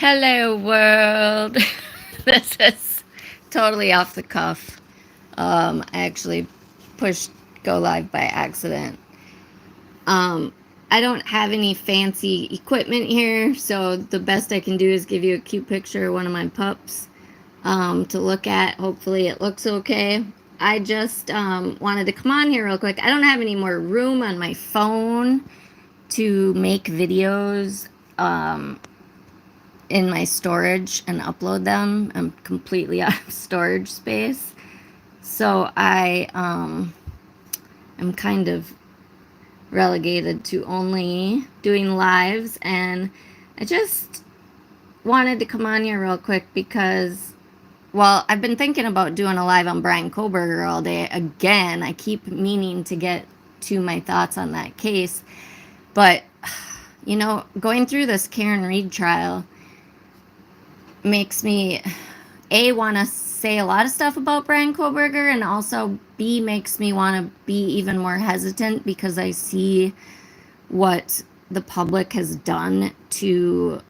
Hello, world. This is totally off the cuff. I actually pushed go live by accident. Um, I don't have any fancy equipment here, so the best I can do is give you a cute picture of one of my pups to look at. Hopefully, it looks okay. I just wanted to come on here real quick. I don't have any more room on my phone to make videos. In my storage and upload them. I'm completely out of storage space. So I am kind of relegated to only doing lives, and I just wanted to come on here real quick because, well, I've been thinking about doing a live on Brian Koberger all day. Again, I keep meaning to get to my thoughts on that case, but going through this Karen Reed trial makes me want to say a lot of stuff about Brian Koberger, and also B, makes me want to be even more hesitant because I see what the public has done to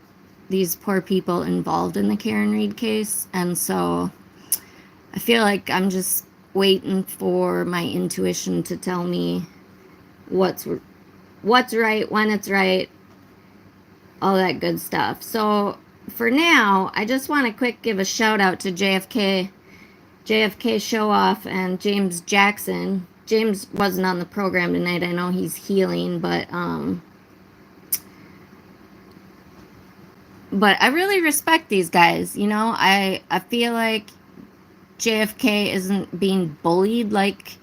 these poor people involved in the Karen Reed case. And so I feel like I'm just waiting for my intuition to tell me what's right, when it's right, all that good stuff. So for now, I just want to quick give a shout out to JFK Show Off and James Jackson. James wasn't on the program tonight. I know he's healing, but I really respect these guys. I feel like JFK isn't being bullied like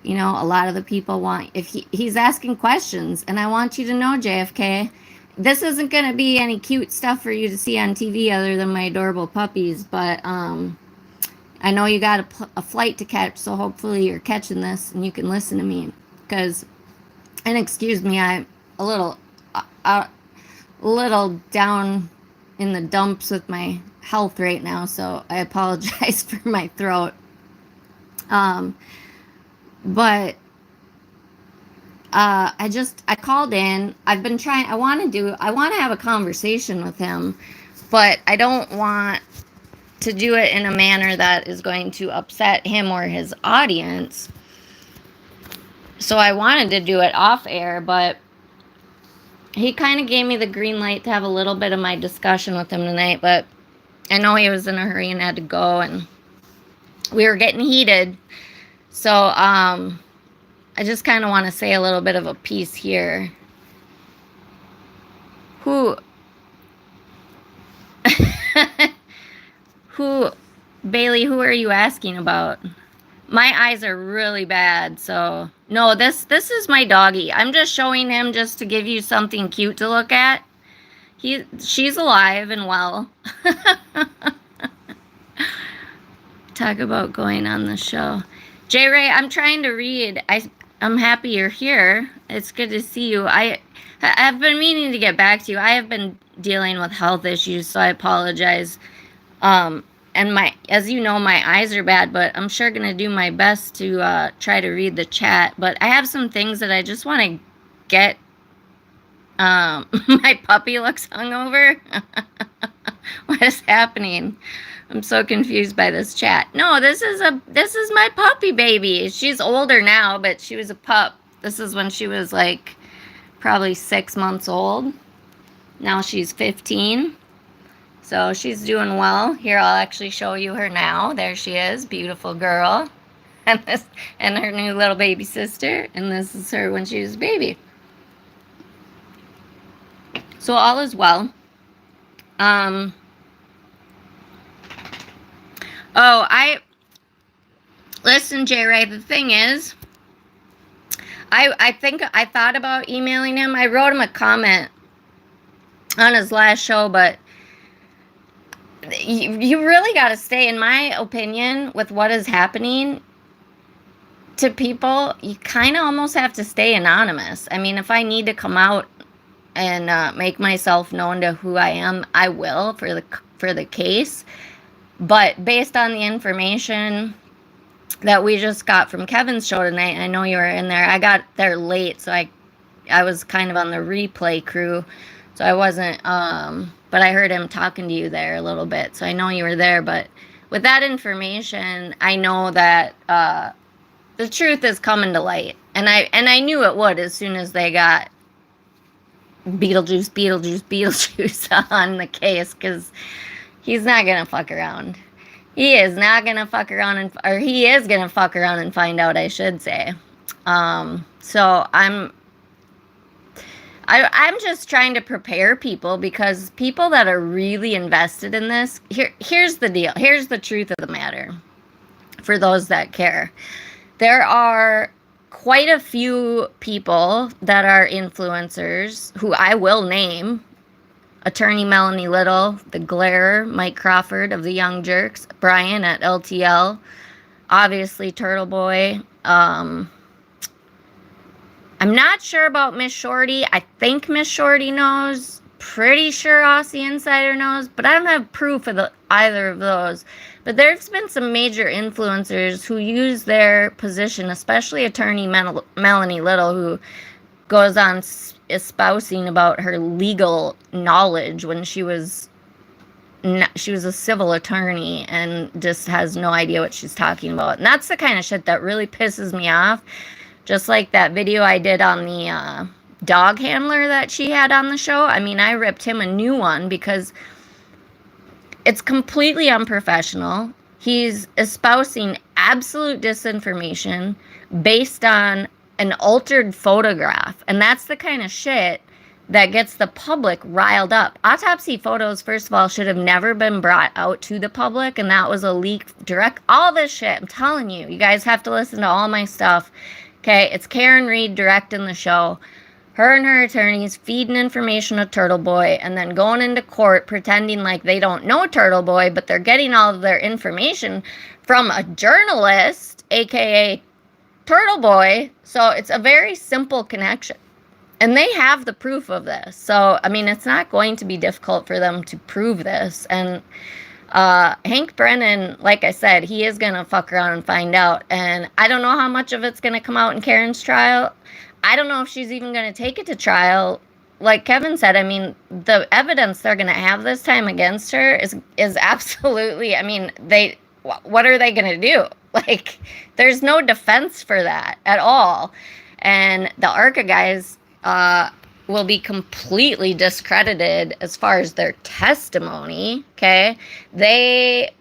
a lot of the people want. If he's asking questions, and I want you to know, JFK, this isn't going to be any cute stuff for you to see on TV other than my adorable puppies, but I know you got a flight to catch, so hopefully you're catching this and you can listen to me. And excuse me, I'm a little down in the dumps with my health right now, so I apologize for my throat. But I called in. I want to have a conversation with him, but I don't want to do it in a manner that is going to upset him or his audience. So I wanted to do it off air, but he kind of gave me the green light to have a little bit of my discussion with him tonight, but I know he was in a hurry and had to go, and we were getting heated. So, I just kind of want to say a little bit of a piece here. Bailey, who are you asking about? My eyes are really bad, so no, this is my doggy. I'm just showing him just to give you something cute to look at. She's alive and well. Talk about going on the show. J Ray, I'm trying to read. I'm happy you're here. It's good to see you. I've been meaning to get back to you. I have been dealing with health issues, so I apologize. And as you know, my eyes are bad, but I'm sure gonna do my best to try to read the chat. But I have some things that I just want to get. My puppy looks hungover. What is happening? I'm so confused by this chat. No, this is my puppy baby. She's older now, but she was a pup. This is when she was like probably 6 months old. Now she's 15. So she's doing well. Here, I'll actually show you her now. There she is, beautiful girl. And her new little baby sister. And this is her when she was a baby. So all is well. Listen, J Ray, the thing is, I think I thought about emailing him. I wrote him a comment on his last show, but you really got to stay, in my opinion, with what is happening to people. You kind of almost have to stay anonymous. I mean, if I need to come out and make myself known to who I am, I will for the case. But based on the information that we just got from Kevin's show tonight, I know you were in there. I got there late, so I was kind of on the replay crew. So I wasn't, but I heard him talking to you there a little bit. So I know you were there. But with that information, I know that the truth is coming to light. And I knew it would as soon as they got Beetlejuice on the case, because he's not going to fuck around. He is not going to fuck around, or he is going to fuck around and find out, I should say. So I'm just trying to prepare people, because people that are really invested in this, here's the deal. Here's the truth of the matter for those that care. There are quite a few people that are influencers who I will name. Attorney Melanie Little, the Glare, Mike Crawford of the Young Jerks, Brian at LTL, obviously Turtle Boy. I'm not sure about Miss Shorty. I think Miss Shorty knows. Pretty sure Aussie Insider knows, but I don't have proof of either of those. But there's been some major influencers who use their position, especially Attorney Melanie Little, who goes on espousing about her legal knowledge when she was a civil attorney and just has no idea what she's talking about. And that's the kind of shit that really pisses me off. Just like that video I did on the dog handler that she had on the show. I mean, I ripped him a new one because it's completely unprofessional. He's espousing absolute disinformation based on an altered photograph. And that's the kind of shit that gets the public riled up. Autopsy photos, first of all, should have never been brought out to the public. And that was a leak direct. All this shit, I'm telling you. You guys have to listen to all my stuff. Okay, it's Karen Reed directing the show. Her and her attorneys feeding information to Turtle Boy and then going into court pretending like they don't know Turtle Boy, but they're getting all of their information from a journalist, aka Turtle Boy. So it's a very simple connection. And they have the proof of this. So, I mean, it's not going to be difficult for them to prove this. And Hank Brennan, like I said, he is going to fuck around and find out. And I don't know how much of it's going to come out in Karen's trial. I don't know if she's even going to take it to trial. Like Kevin said, I mean, the evidence they're going to have this time against her is absolutely, I mean, what are they going to do? Like, there's no defense for that at all. And the ARCA guys will be completely discredited as far as their testimony, okay? They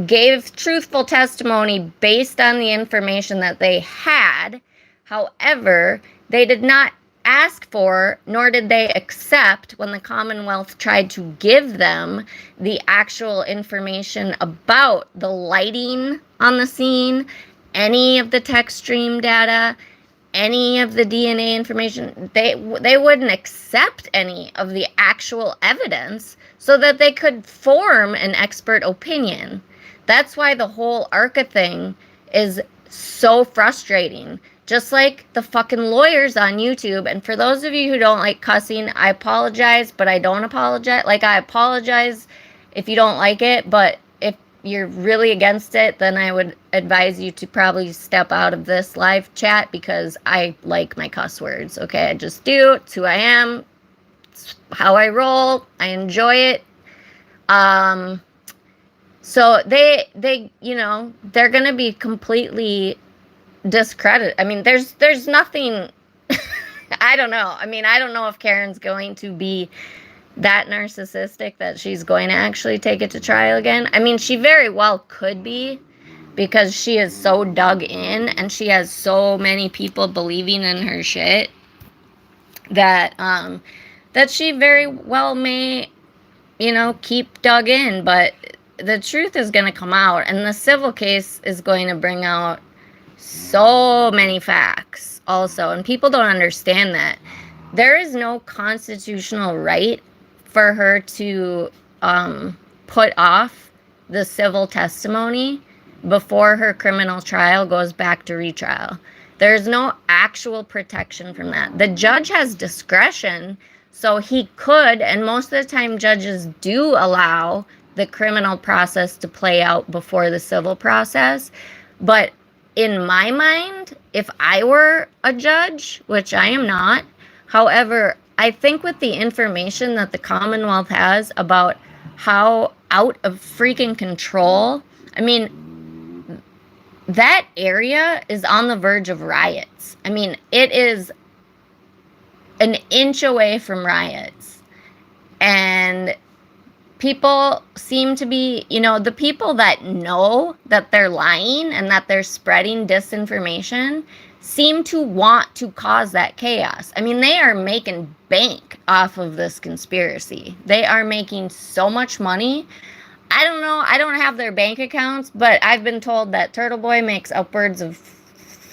gave truthful testimony based on the information that they had. However, they did not ask for, nor did they accept when the Commonwealth tried to give them the actual information about the lighting on the scene, any of the text stream data, any of the DNA information. They wouldn't accept any of the actual evidence so that they could form an expert opinion. That's why the whole ARCA thing is so frustrating. Just like the fucking lawyers on YouTube. And for those of you who don't like cussing, I apologize, but I don't apologize. Like, I apologize if you don't like it, but if you're really against it, then I would advise you to probably step out of this live chat, because I like my cuss words, okay? I just do. It's who I am. It's how I roll. I enjoy it. So they you know, they're going to be completely discredit. I mean, there's nothing. I don't know. I mean, I don't know if Karen's going to be that narcissistic that she's going to actually take it to trial again. I mean, she very well could be, because she is so dug in and she has so many people believing in her shit that that she very well may, you know, keep dug in. But the truth is going to come out, and the civil case is going to bring out so many facts also. And people don't understand that there is no constitutional right for her to put off the civil testimony before her criminal trial goes back to retrial. There's no actual protection from that. The judge has discretion, so he could, and most of the time judges do allow the criminal process to play out before the civil process. But in my mind, if I were a judge, which I am not, however, I think with the information that the Commonwealth has about how out of freaking control, I mean, that area is on the verge of riots. I mean, it is an inch away from riots. And people seem to be, the people that know that they're lying and that they're spreading disinformation seem to want to cause that chaos. I mean, they are making bank off of this conspiracy. They are making so much money. I don't know. I don't have their bank accounts, but I've been told that Turtle Boy makes upwards of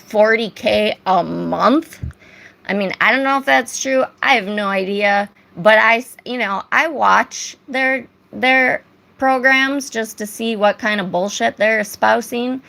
$40K a month. I mean, I don't know if that's true. I have no idea. But I watch their programs just to see what kind of bullshit they're espousing.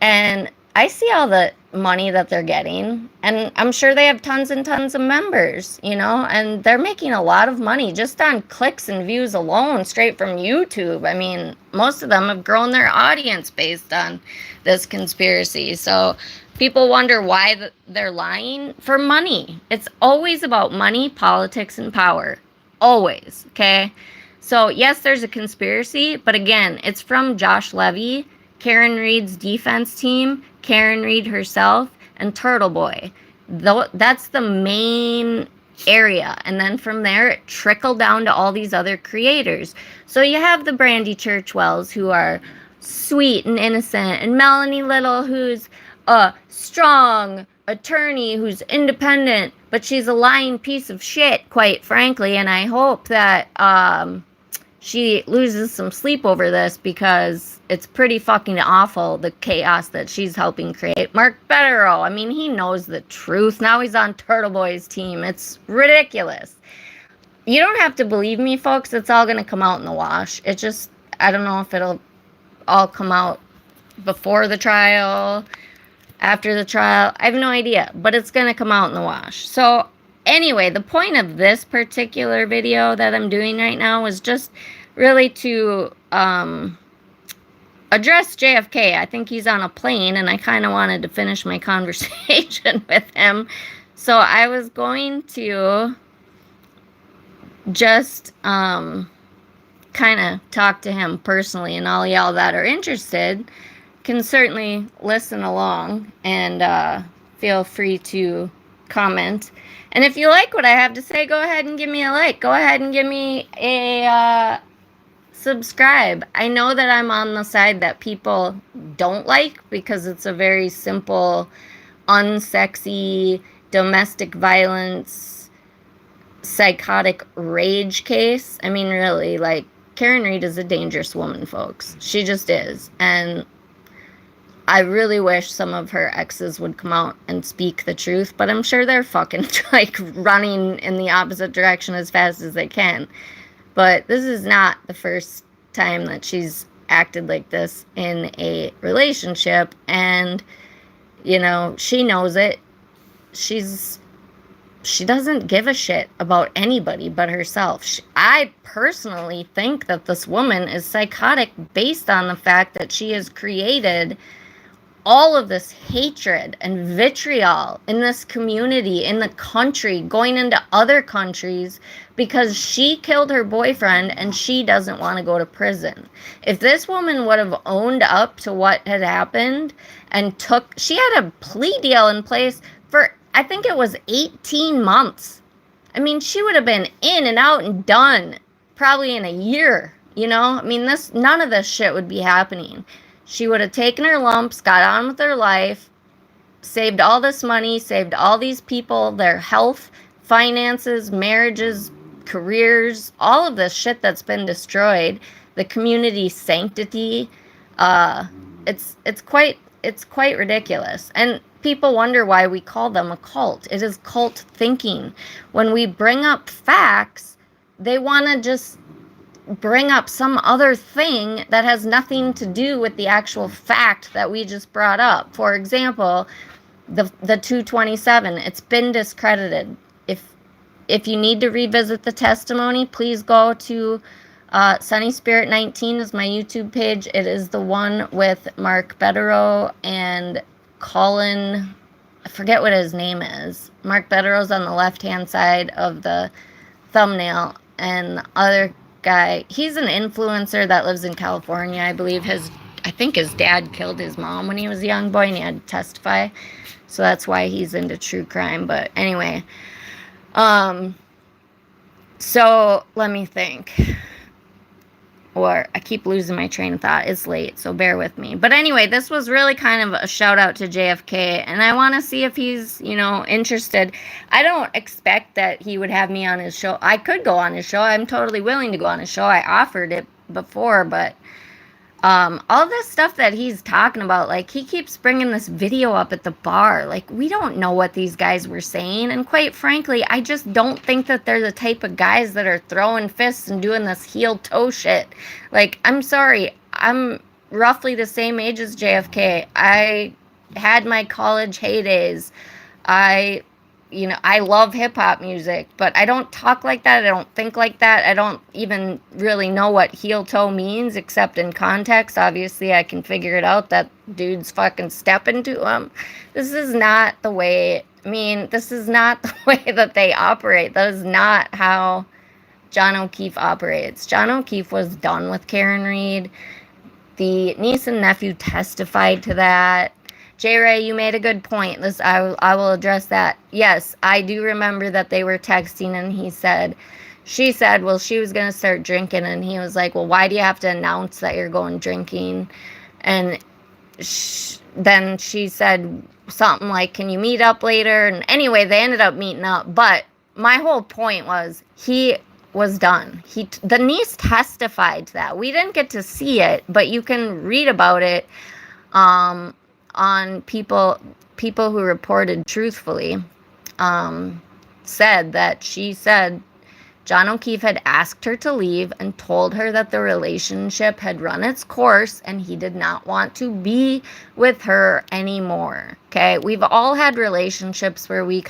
And I see all the money that they're getting. And I'm sure they have tons and tons of members, and they're making a lot of money just on clicks and views alone, straight from YouTube. I mean, most of them have grown their audience based on this conspiracy. So people wonder why they're lying. For money. It's always about money, politics, and power. Always. Okay? So, yes, there's a conspiracy, but again, it's from Josh Levy, Karen Reed's defense team, Karen Reed herself, and Turtle Boy. That's the main area. And then from there, it trickled down to all these other creators. So you have the Brandy Churchwells, who are sweet and innocent, and Melanie Little, who's a strong attorney who's independent, but she's a lying piece of shit, quite frankly. And I hope that she loses some sleep over this, because it's pretty fucking awful, the chaos that she's helping create. Mark Betterow, I mean, he knows the truth. Now he's on Turtle Boy's team. It's ridiculous. You don't have to believe me, folks. It's all going to come out in the wash. It just, I don't know if it'll all come out before the trial, after the trial. I have no idea, but it's going to come out in the wash. So anyway, the point of this particular video that I'm doing right now was just really to address JFK. I think he's on a plane, and I kind of wanted to finish my conversation with him. So I was going to just kind of talk to him personally, and all y'all that are interested can certainly listen along and feel free to comment. And if you like what I have to say, go ahead and give me a like. Go ahead and give me a subscribe. I know that I'm on the side that people don't like, because it's a very simple, unsexy, domestic violence, psychotic rage case. I mean, really, like, Karen Reed is a dangerous woman, folks. She just is. And I really wish some of her exes would come out and speak the truth, but I'm sure they're fucking, like, running in the opposite direction as fast as they can. But this is not the first time that she's acted like this in a relationship, and, she knows it. She doesn't give a shit about anybody but herself. I personally think that this woman is psychotic based on the fact that she has created all of this hatred and vitriol in this community, in the country, going into other countries, because she killed her boyfriend and she doesn't want to go to prison. If this woman would have owned up to what had happened and she had a plea deal in place for, I think it was 18 months. I mean, she would have been in and out and done probably in a year, I mean, none of this shit would be happening. She would have taken her lumps, got on with her life, saved all this money, saved all these people their health, finances, marriages, careers, all of this shit that's been destroyed, the community sanctity. It's quite ridiculous. And people wonder why we call them a cult. It is cult thinking. When we bring up facts, they want to just bring up some other thing that has nothing to do with the actual fact that we just brought up. For example, the 227, it's been discredited. If you need to revisit the testimony, please go to Sunny Spirit 19 is my YouTube page. It is the one with Mark Betterow and Colin I forget what his name is. Mark Bettero's on the left-hand side of the thumbnail, and the other guy, he's an influencer that lives in California. I think his dad killed his mom when he was a young boy and he had to testify. So that's why he's into true crime. But anyway, so let me think. Or I keep losing my train of thought. It's late, so bear with me. But anyway, this was really kind of a shout out to JFK, and I want to see if he's, interested. I don't expect that he would have me on his show. I could go on his show. I'm totally willing to go on his show. I offered it before, but all this stuff that he's talking about, like, he keeps bringing this video up at the bar. Like, we don't know what these guys were saying, and quite frankly, I just don't think that they're the type of guys that are throwing fists and doing this heel-toe shit. Like, I'm sorry, I'm roughly the same age as JFK. I had my college heydays. I love hip-hop music, but I don't talk like that. I don't think like that. I don't even really know what heel-toe means, except in context. Obviously, I can figure it out that dudes fucking step into them. This is not the way that they operate. That is not how John O'Keefe operates. John O'Keefe was done with Karen Reed. The niece and nephew testified to that. J. Ray, you made a good point. I will address that. Yes, I do remember that they were texting, and she said, well, she was going to start drinking, and he was like, well, why do you have to announce that you're going drinking? And then she said something like, can you meet up later? And anyway, they ended up meeting up, but my whole point was he was done. The niece testified to that. We didn't get to see it, but you can read about it, on people who reported truthfully, said that she said John O'Keefe had asked her to leave and told her that the relationship had run its course and he did not want to be with her anymore. Okay, we've all had relationships where we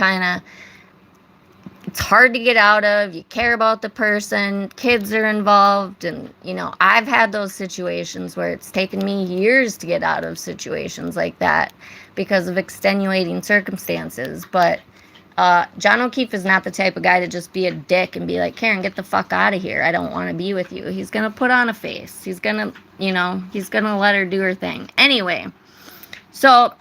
it's hard to get out of, you care about the person, kids are involved, and, I've had those situations where it's taken me years to get out of situations like that because of extenuating circumstances, but John O'Keefe is not the type of guy to just be a dick and be like, Karen, get the fuck out of here, I don't want to be with you. He's going to put on a face. He's going to let her do her thing. Anyway, so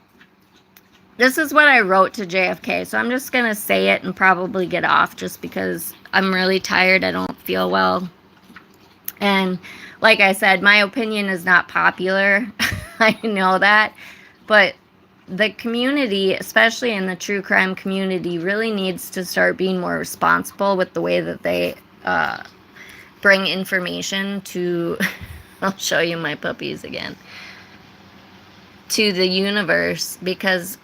this is what I wrote to JFK, so I'm just going to say it and probably get off just because I'm really tired. I don't feel well. And like I said, my opinion is not popular. I know that. But the community, especially in the true crime community, really needs to start being more responsible with the way that they bring information to... I'll show you my puppies again. To the universe, because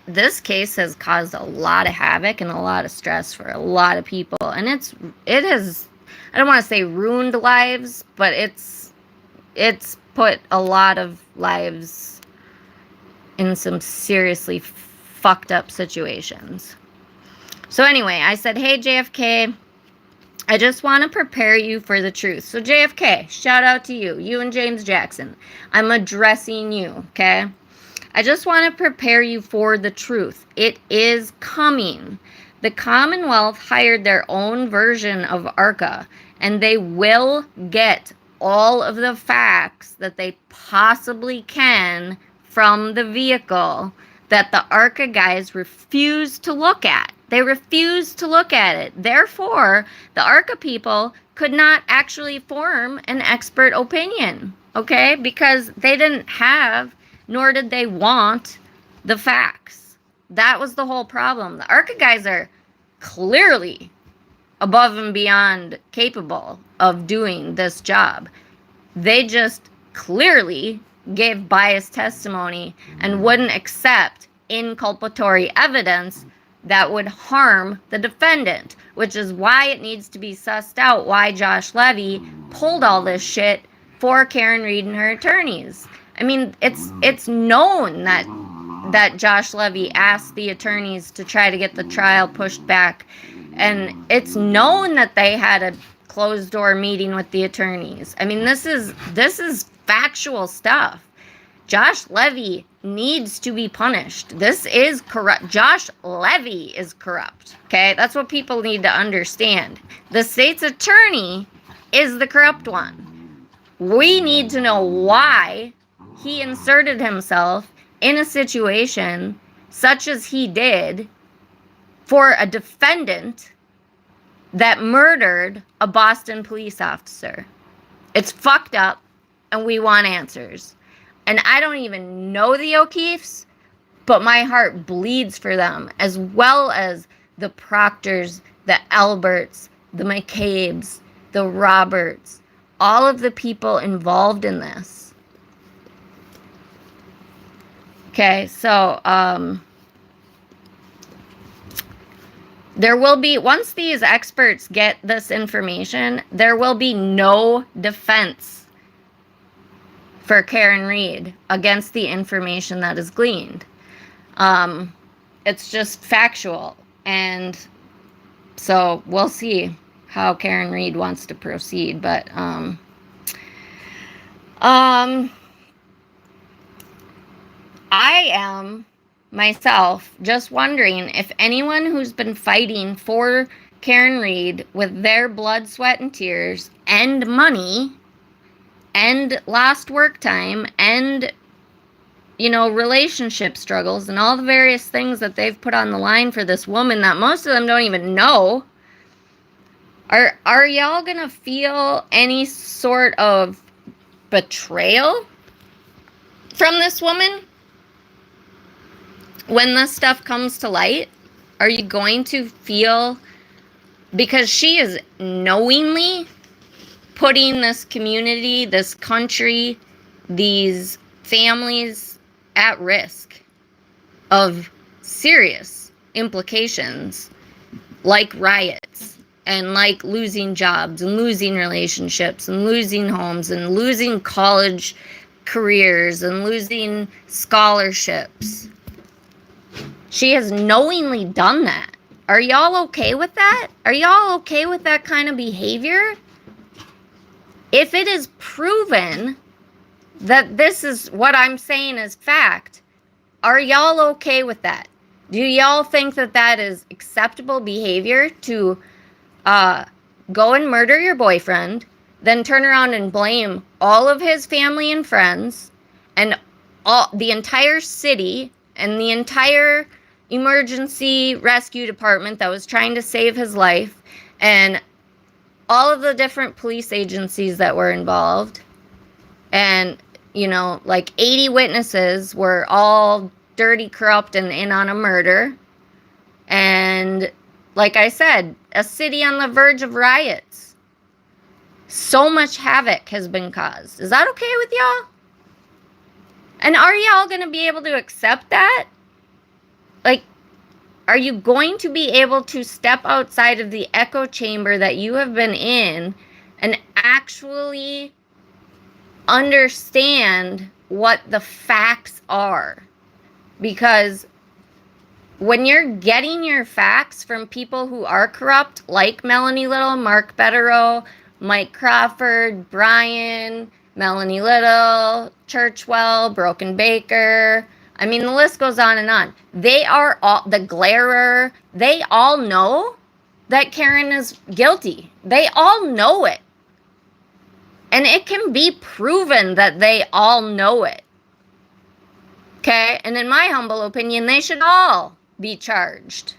this case has caused a lot of havoc and a lot of stress for a lot of people, and it has, I don't want to say ruined lives, but it's put a lot of lives in some seriously fucked up situations. So anyway, I said, hey JFK, I just want to prepare you for the truth. So JFK, shout out to you and James Jackson. I'm addressing you, okay? I just want to prepare you for the truth. It is coming. The Commonwealth hired their own version of ARCA, and they will get all of the facts that they possibly can from the vehicle that the ARCA guys refuse to look at. They refused to look at it. Therefore, the ARCA people could not actually form an expert opinion, okay? Because they didn't have, nor did they want, the facts. That was the whole problem. The ARCA guys are clearly above and beyond capable of doing this job. They just clearly gave biased testimony and wouldn't accept inculpatory evidence that would harm the defendant, which is why it needs to be sussed out why Josh Levy pulled all this shit for Karen Reed and her attorneys. I mean, it's known that Josh Levy asked the attorneys to try to get the trial pushed back, and it's known that they had a closed door meeting with the attorneys. I mean, this is factual stuff. Josh Levy needs to be punished. This is corrupt. Josh Levy is corrupt. Okay? That's what people need to understand. The state's attorney is the corrupt one. We need to know why he inserted himself in a situation such as he did for a defendant that murdered a Boston police officer. It's fucked up, and we want answers. And I don't even know the O'Keefes, but my heart bleeds for them, as well as the Proctors, the Alberts, the McCabes, the Roberts, all of the people involved in this. Okay, so, there will be, once these experts get this information, there will be no defense for Karen Read against the information that is gleaned. It's just factual. And so we'll see how Karen Read wants to proceed. But I am myself just wondering if anyone who's been fighting for Karen Read with their blood, sweat, and tears and money and lost work time and, you know, relationship struggles and all the various things that they've put on the line for this woman that most of them don't even know, are y'all gonna feel any sort of betrayal from this woman when this stuff comes to light? Are you going to feel, because she is knowingly putting this community, this country, these families at risk of serious implications like riots and like losing jobs and losing relationships and losing homes and losing college careers and losing scholarships. She has knowingly done that. Are y'all okay with that? Are y'all okay with that kind of behavior? If it is proven that this is what I'm saying is fact, are y'all okay with that? Do y'all think that that is acceptable behavior to go and murder your boyfriend, then turn around and blame all of his family and friends and the entire city and the entire emergency rescue department that was trying to save his life and all of the different police agencies that were involved, and, you know, like 80 witnesses were all dirty, corrupt, and in on a murder. And like I said, a city on the verge of riots. So much havoc has been caused. Is that okay with y'all? And are y'all going to be able to accept that? Like, are you going to be able to step outside of the echo chamber that you have been in and actually understand what the facts are? Because when you're getting your facts from people who are corrupt, like Melanie Little, Mark Betterow, Mike Crawford, Brian, Melanie Little, Churchwell, Broken Baker, I mean, the list goes on and on. They are all, the Glairer, they all know that Karen is guilty. They all know it. And it can be proven that they all know it. Okay? And in my humble opinion, they should all be charged.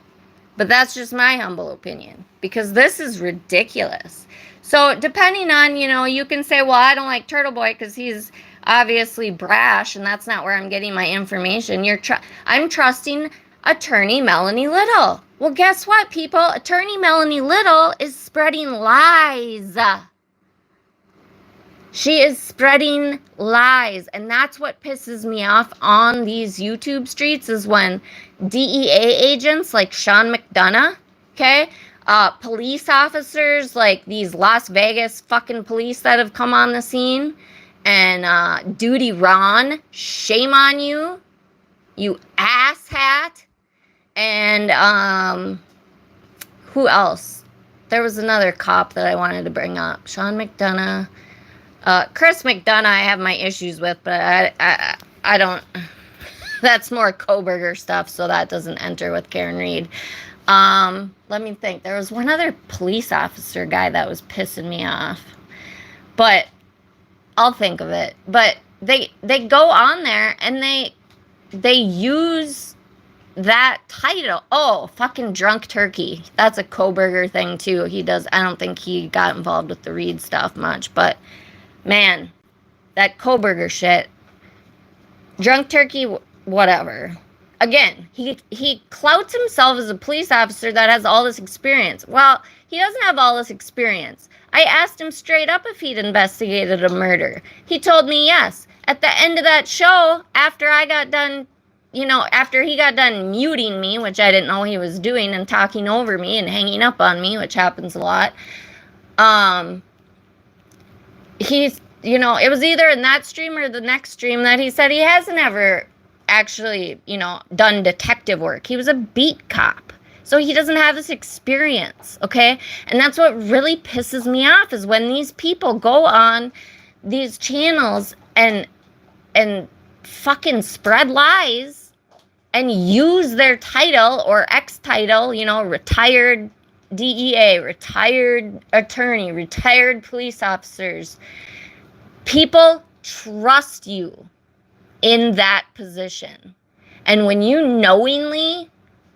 But that's just my humble opinion. Because this is ridiculous. So, depending on, you know, you can say, well, I don't like Turtle Boy because he's obviously brash, and that's not where I'm getting my information. I'm trusting attorney Melanie Little. Well, guess what, people? Attorney Melanie Little is spreading lies. She is spreading lies, and that's what pisses me off on these YouTube streets is when DEA agents like Sean McDonough, okay, police officers like these Las Vegas fucking police that have come on the scene, and Duty Ron, shame on you, you asshat, and who else? There was another cop that I wanted to bring up, Sean McDonough. Chris McDonough I have my issues with, but I don't, that's more Koberger stuff, so that doesn't enter with Karen Reed. Let me think. There was one other police officer guy that was pissing me off, but I'll think of it. But they go on there and they use that title. Oh, fucking Drunk Turkey. That's a Koberger thing too. He does. I don't think he got involved with the Reed stuff much, but man, that Koberger shit. Drunk Turkey, whatever. Again, he clouts himself as a police officer that has all this experience. Well, he doesn't have all this experience. I asked him straight up if he'd investigated a murder. He told me yes. At the end of that show, after I got done, after he got done muting me, which I didn't know he was doing, and talking over me and hanging up on me, which happens a lot, he's, it was either in that stream or the next stream that he said he hasn't ever actually, done detective work. He was a beat cop. So he doesn't have this experience, okay? And that's what really pisses me off is when these people go on these channels and fucking spread lies and use their title or ex-title, retired DEA, retired attorney, retired police officers. People trust you in that position. And when you knowingly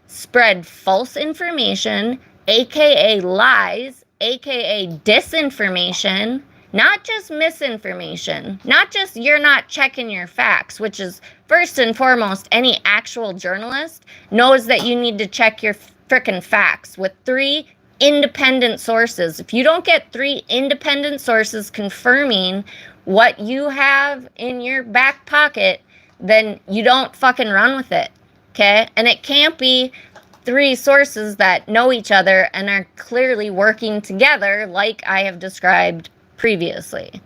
spread false information, aka lies, aka disinformation, not just misinformation, not just you're not checking your facts, which is first and foremost, any actual journalist knows that you need to check your frickin' facts with 3 independent sources. If you don't get 3 independent sources confirming what you have in your back pocket, then you don't fucking run with it, okay? And it can't be 3 sources that know each other and are clearly working together like I have described previously.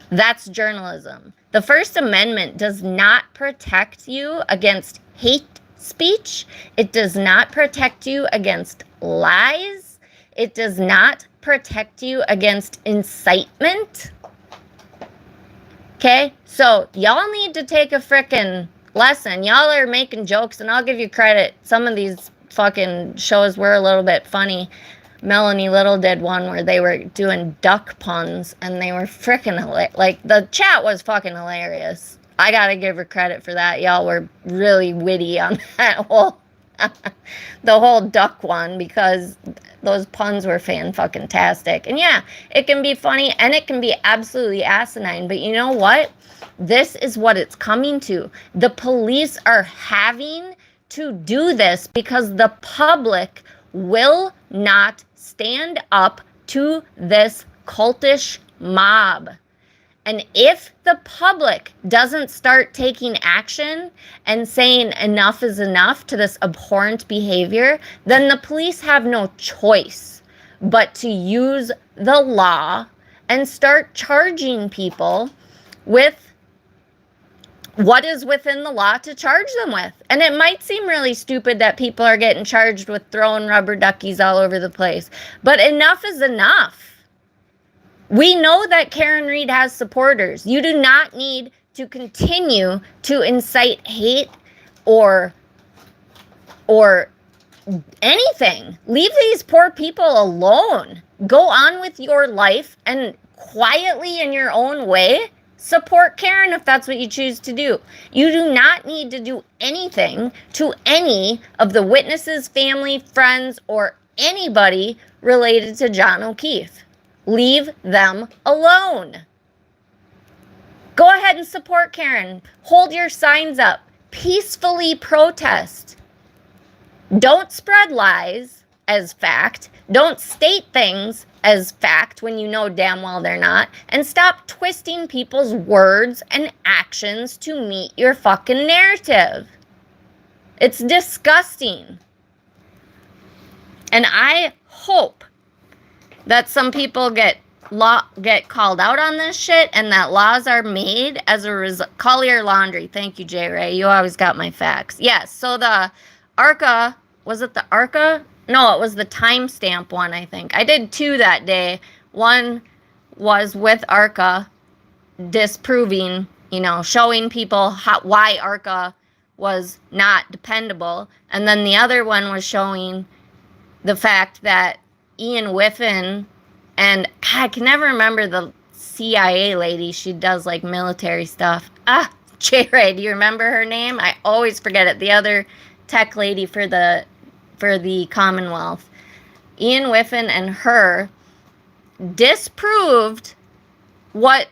That's journalism. The First Amendment does not protect you against hate speech. It does not protect you against lies. It does not protect you against incitement. Okay, so y'all need to take a frickin' lesson. Y'all are making jokes, and I'll give you credit. Some of these fucking shows were a little bit funny. Melanie Little did one where they were doing duck puns, and they were frickin' hilarious. Like, the chat was fucking hilarious. I gotta give her credit for that. Y'all were really witty on that whole, the whole duck one, because those puns were fan-fucking-tastic. And yeah, it can be funny and it can be absolutely asinine. But you know what? This is what it's coming to. The police are having to do this because the public will not stand up to this cultish mob. And if the public doesn't start taking action and saying enough is enough to this abhorrent behavior, then the police have no choice but to use the law and start charging people with what is within the law to charge them with. And it might seem really stupid that people are getting charged with throwing rubber duckies all over the place, but enough is enough. We know that Karen Reed has supporters. You do not need to continue to incite hate or anything. Leave these poor people alone. Go on with your life and quietly in your own way support Karen if that's what you choose to do. You do not need to do anything to any of the witnesses, family, friends, or anybody related to John O'Keefe. Leave them alone. Go ahead and support Karen. Hold your signs up. Peacefully protest. Don't spread lies as fact. Don't state things as fact when you know damn well they're not. And stop twisting people's words and actions to meet your fucking narrative. It's disgusting. And I hope that some people get called out on this shit and that laws are made as a result. Collier Laundry. Thank you, J. Ray. You always got my facts. Yes, so the ARCA, was it the ARCA? No, it was the timestamp one, I think. I did 2 that day. One was with ARCA disproving showing people why ARCA was not dependable. And then the other one was showing the fact that Ian Whiffen and I can never remember the CIA lady. She does like military stuff. J. Ray, do you remember her name? I always forget it. The other tech lady for the Commonwealth. Ian Whiffen and her disproved what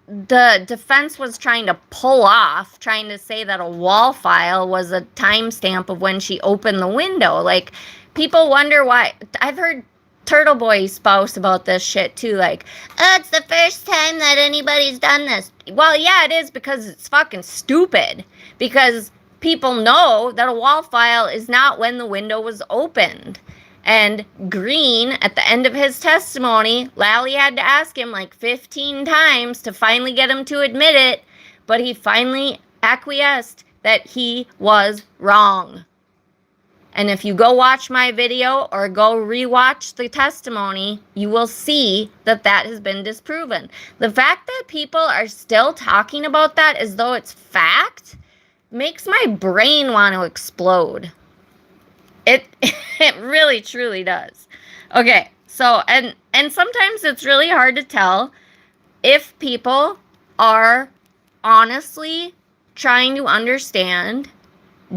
the defense was trying to pull off, trying to say that a wall file was a timestamp of when she opened the window. Like, people wonder why. I've heard Turtle Boy spouse about this shit too. Like, oh, it's the first time that anybody's done this. Well, yeah, it is, because it's fucking stupid. Because people know that a wall file is not when the window was opened. And Green, at the end of his testimony, Lally had to ask him like 15 times to finally get him to admit it, but he finally acquiesced that he was wrong. And if you go watch my video or go rewatch the testimony, you will see that that has been disproven. The fact that people are still talking about that as though it's fact makes my brain want to explode. It really truly does. Okay, so and sometimes it's really hard to tell if people are honestly trying to understand,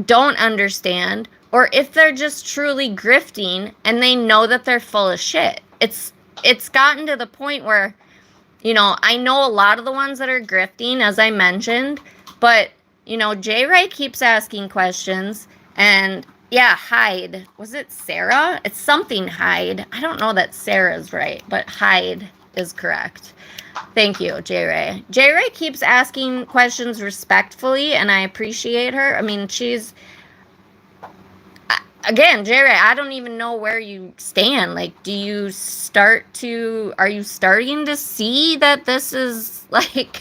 don't understand, or if they're just truly grifting and they know that they're full of shit. It's gotten to the point where, I know a lot of the ones that are grifting, as I mentioned, but, J. Ray keeps asking questions, and yeah, Hyde. Was it Sarah? It's something Hyde. I don't know that Sarah's right, but Hyde is correct. Thank you, J. Ray. J. Ray keeps asking questions respectfully, and I appreciate her. I mean, she's... Again, J. Ray, I don't even know where you stand. Like, are you starting to see that this is, like...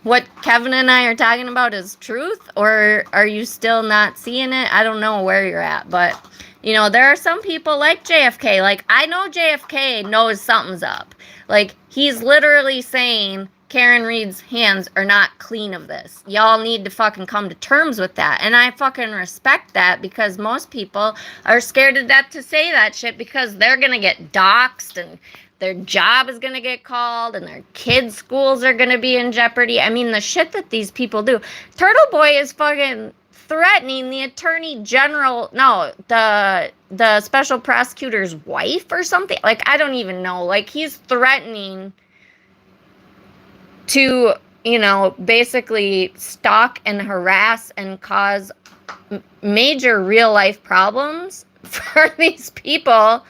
what Kevin and I are talking about is truth, or are you still not seeing it? I don't know where you're at, but, there are some people like JFK. Like, I know JFK knows something's up. Like, he's literally saying Karen Reed's hands are not clean of this. Y'all need to fucking come to terms with that. And I fucking respect that, because most people are scared to death to say that shit because they're going to get doxxed and their job is going to get called, and their kids' schools are going to be in jeopardy. I mean, the shit that these people do. Turtle Boy is fucking threatening the attorney general, the special prosecutor's wife or something. Like, I don't even know. Like, he's threatening to, basically stalk and harass and cause major real-life problems for these people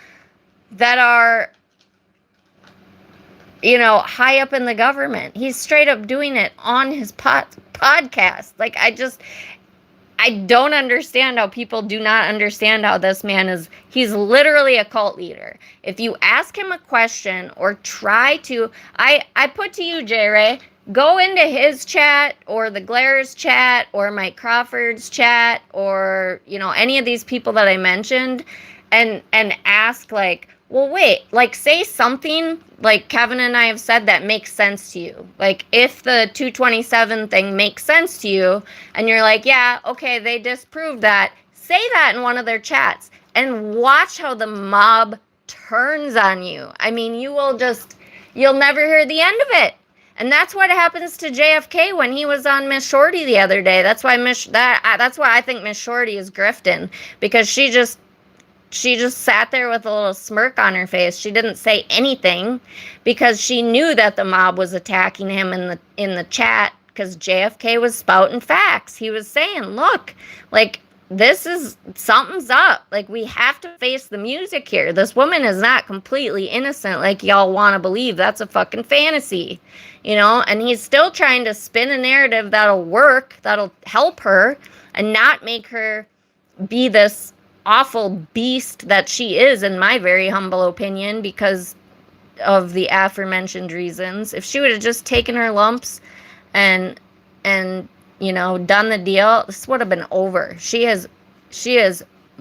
that are... high up in the government. He's straight up doing it on his podcast. Like, I don't understand how people do not understand how this man he's literally a cult leader. If you ask him a question or try to, I put to you, J. Ray, go into his chat or the Glares chat or Mike Crawford's chat or, any of these people that I mentioned and ask, like, well, wait, like, say something like Kevin and I have said that makes sense to you. Like, if the 227 thing makes sense to you and you're like, yeah, okay, they disproved that, say that in one of their chats and watch how the mob turns on you. I mean, you'll never hear the end of it. And that's what happens to JFK when he was on Miss Shorty the other day. That's why I think Miss Shorty is grifting, because she just sat there with a little smirk on her face. She didn't say anything because she knew that the mob was attacking him in the chat, because JFK was spouting facts. He was saying, look, like, something's up. Like, we have to face the music here. This woman is not completely innocent like y'all want to believe. That's a fucking fantasy, and he's still trying to spin a narrative that'll work, that'll help her and not make her be this awful beast that she is, in my very humble opinion, because of the aforementioned reasons. If she would have just taken her lumps and done the deal, this would have been over. She has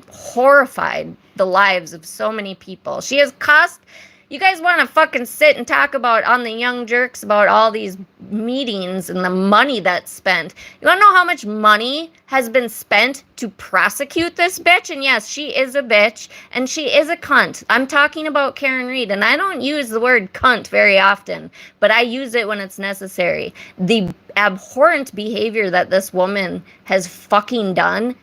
horrified the lives of so many people. She has cost... You guys want to fucking sit and talk about on the Young Jerks about all these meetings and the money that's spent. You want to know how much money has been spent to prosecute this bitch? And yes, she is a bitch and she is a cunt. I'm talking about Karen Reed, and I don't use the word cunt very often, but I use it when it's necessary. The abhorrent behavior that this woman has fucking done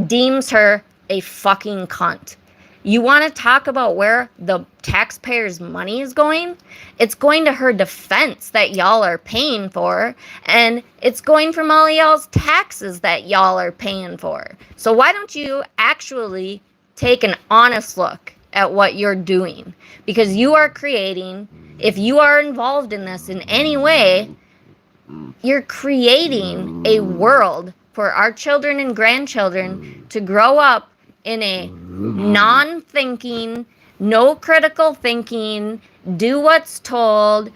deems her a fucking cunt. You want to talk about where the taxpayers' money is going? It's going to her defense that y'all are paying for, and it's going from all y'all's taxes that y'all are paying for. So why don't you actually take an honest look at what you're doing? Because you are creating, if you are involved in this in any way, you're creating a world for our children and grandchildren to grow up in a non-thinking, no critical thinking, do what's told,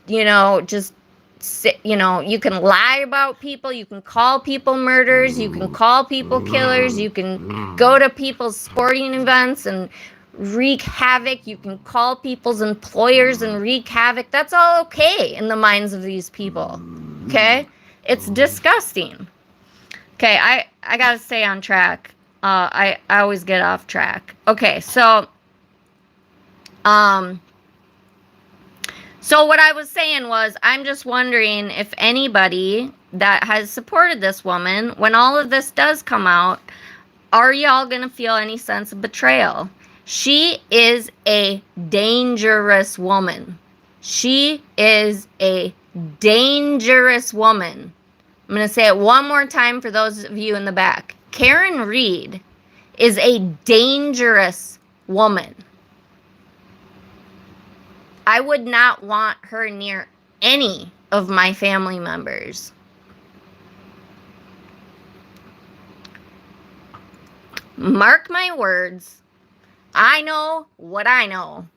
just sit, you can lie about people, you can call people murderers, you can call people killers, you can go to people's sporting events and wreak havoc, you can call people's employers and wreak havoc. That's all okay in the minds of these people. Okay? It's disgusting. Okay, I gotta stay on track. I always get off track. Okay, so what I was saying was, I'm just wondering if anybody that has supported this woman, when all of this does come out, are y'all gonna feel any sense of betrayal? She is a dangerous woman. She is a dangerous woman. I'm going to say it one more time for those of you in the back. Karen Reed is a dangerous woman. I would not want her near any of my family members. Mark my words. I know what I know.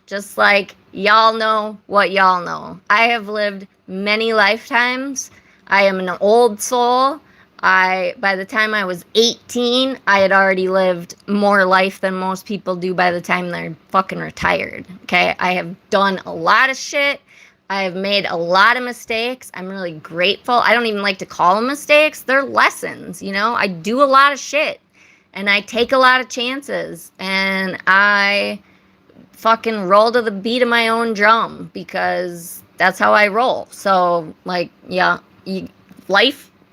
Just like y'all know what y'all know. I have lived many lifetimes. I am an old soul. By the time I was 18, I had already lived more life than most people do by the time they're fucking retired. Okay? I have done a lot of shit. I have made a lot of mistakes. I'm really grateful. I don't even like to call them mistakes. They're lessons, I do a lot of shit. And I take a lot of chances. And I fucking roll to the beat of my own drum because that's how I roll. So,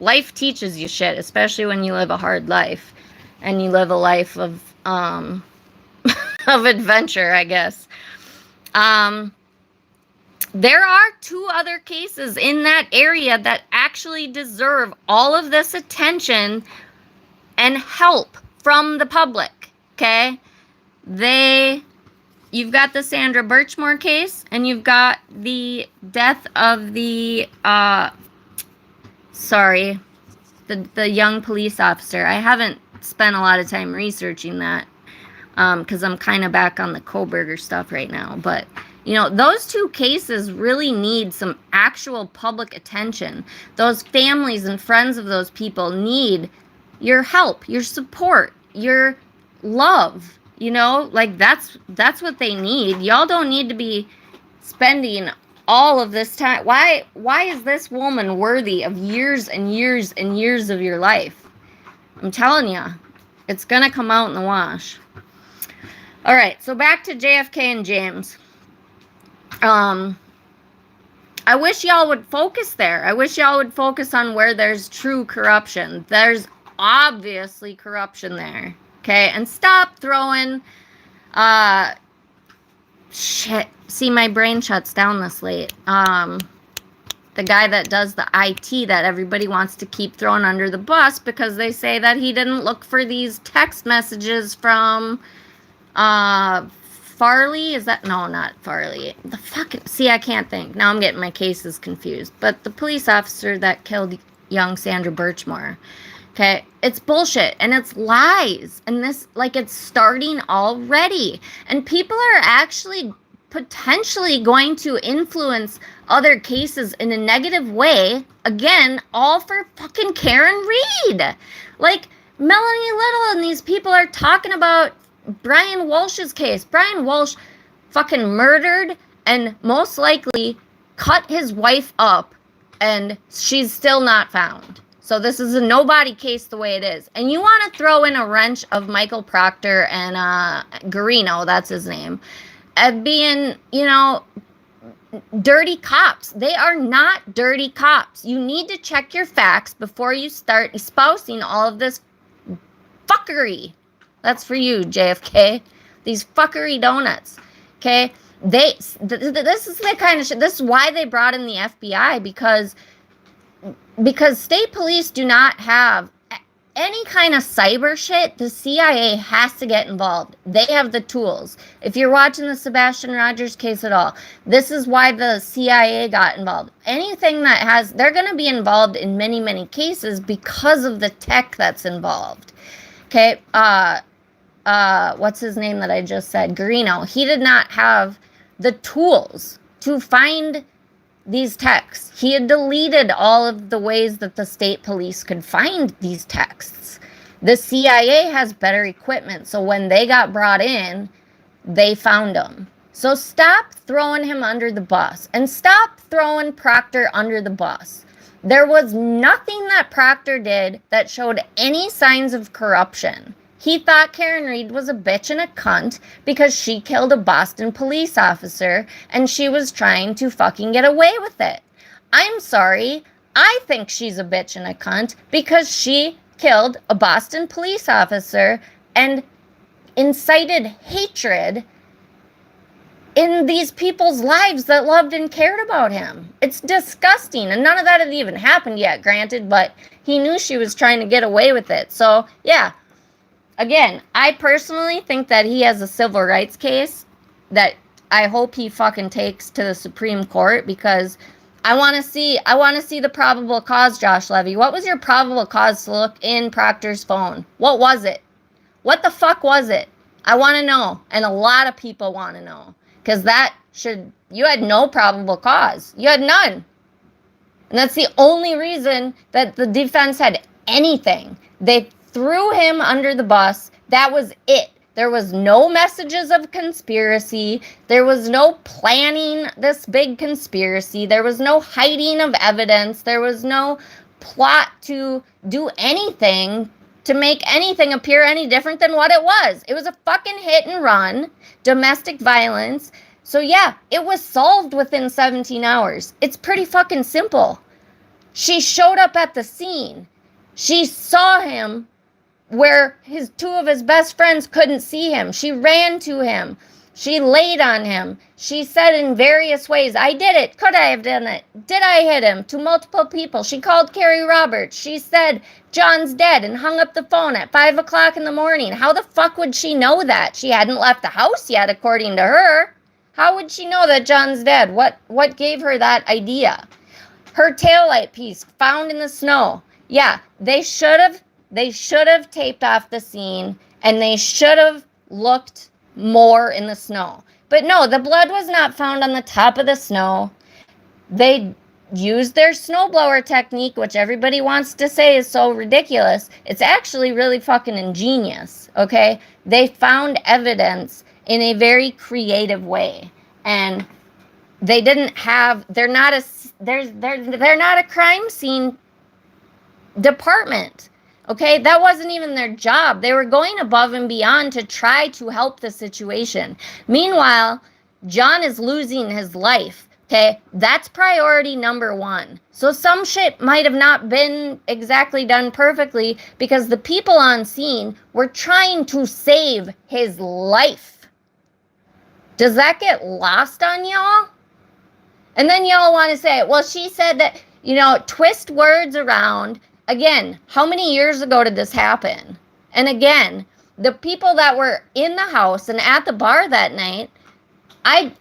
life teaches you shit, especially when you live a hard life and you live a life of of adventure, I guess. There are 2 other cases in that area that actually deserve all of this attention and help from the public. Okay? You've got the Sandra Birchmore case, and you've got the death of the young police officer. I haven't spent a lot of time researching that because I'm kind of back on the Koberger stuff right now. But, those 2 cases really need some actual public attention. Those families and friends of those people need your help, your support, your love. That's what they need. Y'all don't need to be spending all of this time. Why is this woman worthy of years and years and years of your life? I'm telling you, it's gonna come out in the wash. All right, so back to JFK and James. I wish y'all would focus there. I wish y'all would focus on where there's true corruption. There's obviously corruption there. Okay, and stop throwing, shit. See, my brain shuts down this late. The guy that does the IT that everybody wants to keep throwing under the bus because they say that he didn't look for these text messages from, Farley? Is that? No, not Farley. See, I can't think. Now I'm getting my cases confused. But the police officer that killed young Sandra Birchmore. Okay, it's bullshit and it's lies. And this, it's starting already. And people are actually potentially going to influence other cases in a negative way. Again, all for fucking Karen Reed. Melanie Little and these people are talking about Brian Walsh's case. Brian Walsh fucking murdered and most likely cut his wife up and she's still not found. So this is a nobody case the way it is. And you want to throw in a wrench of Michael Proctor and Garino, that's his name, being, dirty cops. They are not dirty cops. You need to check your facts before you start espousing all of this fuckery. That's for you, JFK. These fuckery donuts. Okay? This is the kind of shit. This is why they brought in the FBI, because state police do not have any kind of cyber shit. The CIA has to get involved. They have the tools. If you're watching the Sebastian Rogers case at all, this is why the CIA got involved. Anything that has, they're going to be involved in many, many cases because of the tech that's involved. Okay, what's his name that I just said? Garino. He did not have the tools to find these texts. He had deleted all of the ways that the state police could find these texts. The CIA has better equipment, so when they got brought in, they found them. So stop throwing him under the bus, and stop throwing Proctor under the bus. There was nothing that Proctor did that showed any signs of corruption. He thought Karen Reed was a bitch and a cunt because she killed a Boston police officer and she was trying to fucking get away with it. I'm sorry. I think she's a bitch and a cunt because she killed a Boston police officer and incited hatred in these people's lives that loved and cared about him. It's disgusting. And none of that had even happened yet, granted, but he knew she was trying to get away with it. So, yeah. Again, I personally think that he has a civil rights case that I hope he fucking takes to the Supreme Court, because I want to see the probable cause, Josh Levy. What was your probable cause to look in Proctor's phone? What was it? What the fuck was it? I want to know, and a lot of people want to know, because you had no probable cause. You had none. And that's the only reason that the defense had anything. They threw him under the bus. That was it. There was no messages of conspiracy. There was no planning this big conspiracy. There was no hiding of evidence. There was no plot to do anything to make anything appear any different than what it was. It was a fucking hit and run, domestic violence. So yeah, it was solved within 17 hours. It's pretty fucking simple. She showed up at the scene. She saw him where two of his best friends couldn't see him. She ran to him. She laid on him. She said in various ways, I did it. Could I have done it? Did I hit him? To multiple people. She called Carrie Roberts. She said, John's dead, and hung up the phone at 5 o'clock in the morning. How the fuck would she know that? She hadn't left the house yet, according to her. How would she know that John's dead? What gave her that idea? Her taillight piece found in the snow. Yeah, they should have taped off the scene, and they should have looked more in the snow. But no, the blood was not found on the top of the snow. They used their snowblower technique, which everybody wants to say is so ridiculous. It's actually really fucking ingenious, okay? They found evidence in a very creative way. And they didn't have, they're not a crime scene department. Okay, that wasn't even their job. They were going above and beyond to try to help the situation. Meanwhile, John is losing his life. Okay, that's priority number one. So some shit might have not been exactly done perfectly because the people on scene were trying to save his life. Does that get lost on y'all? And then y'all want to say, well, she said that, twist words around. Again, how many years ago did this happen? And again, the people that were in the house and at the bar that night, I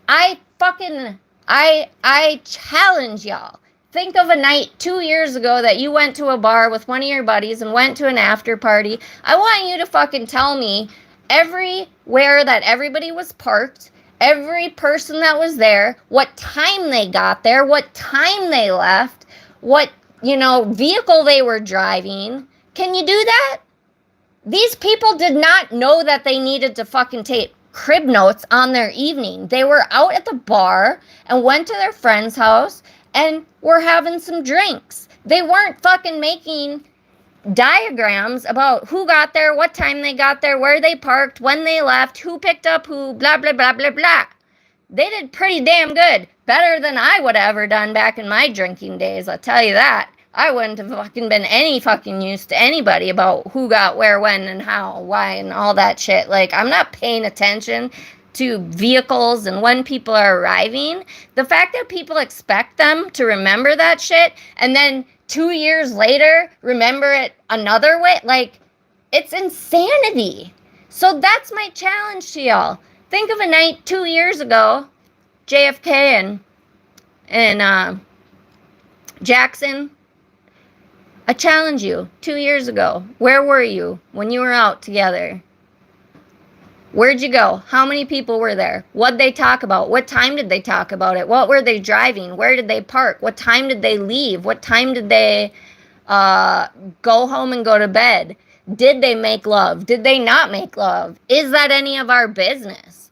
challenge y'all. Think of a night 2 years ago that you went to a bar with one of your buddies and went to an after party. I want you to fucking tell me everywhere that everybody was parked, every person that was there, what time they got there, what time they left, what vehicle they were driving. Can you do that? These people did not know that they needed to fucking take crib notes on their evening. They were out at the bar and went to their friend's house and were having some drinks. They weren't fucking making diagrams about who got there, what time they got there, where they parked, when they left, who picked up who, blah, blah, blah, blah, blah. They did pretty damn good. Better than I would have ever done back in my drinking days, I'll tell you that. I wouldn't have fucking been any fucking use to anybody about who got where, when, and how, why, and all that shit. Like, I'm not paying attention to vehicles and when people are arriving. The fact that people expect them to remember that shit and then 2 years later remember it another way, like, it's insanity. So that's my challenge to y'all. Think of a night 2 years ago, JFK and Jackson. I challenge you, 2 years ago, where were you when you were out together? Where'd you go? How many people were there? What'd they talk about? What time did they talk about it? What were they driving? Where did they park? What time did they leave? What time did they go home and go to bed? Did they make love? Did they not make love? Is that any of our business?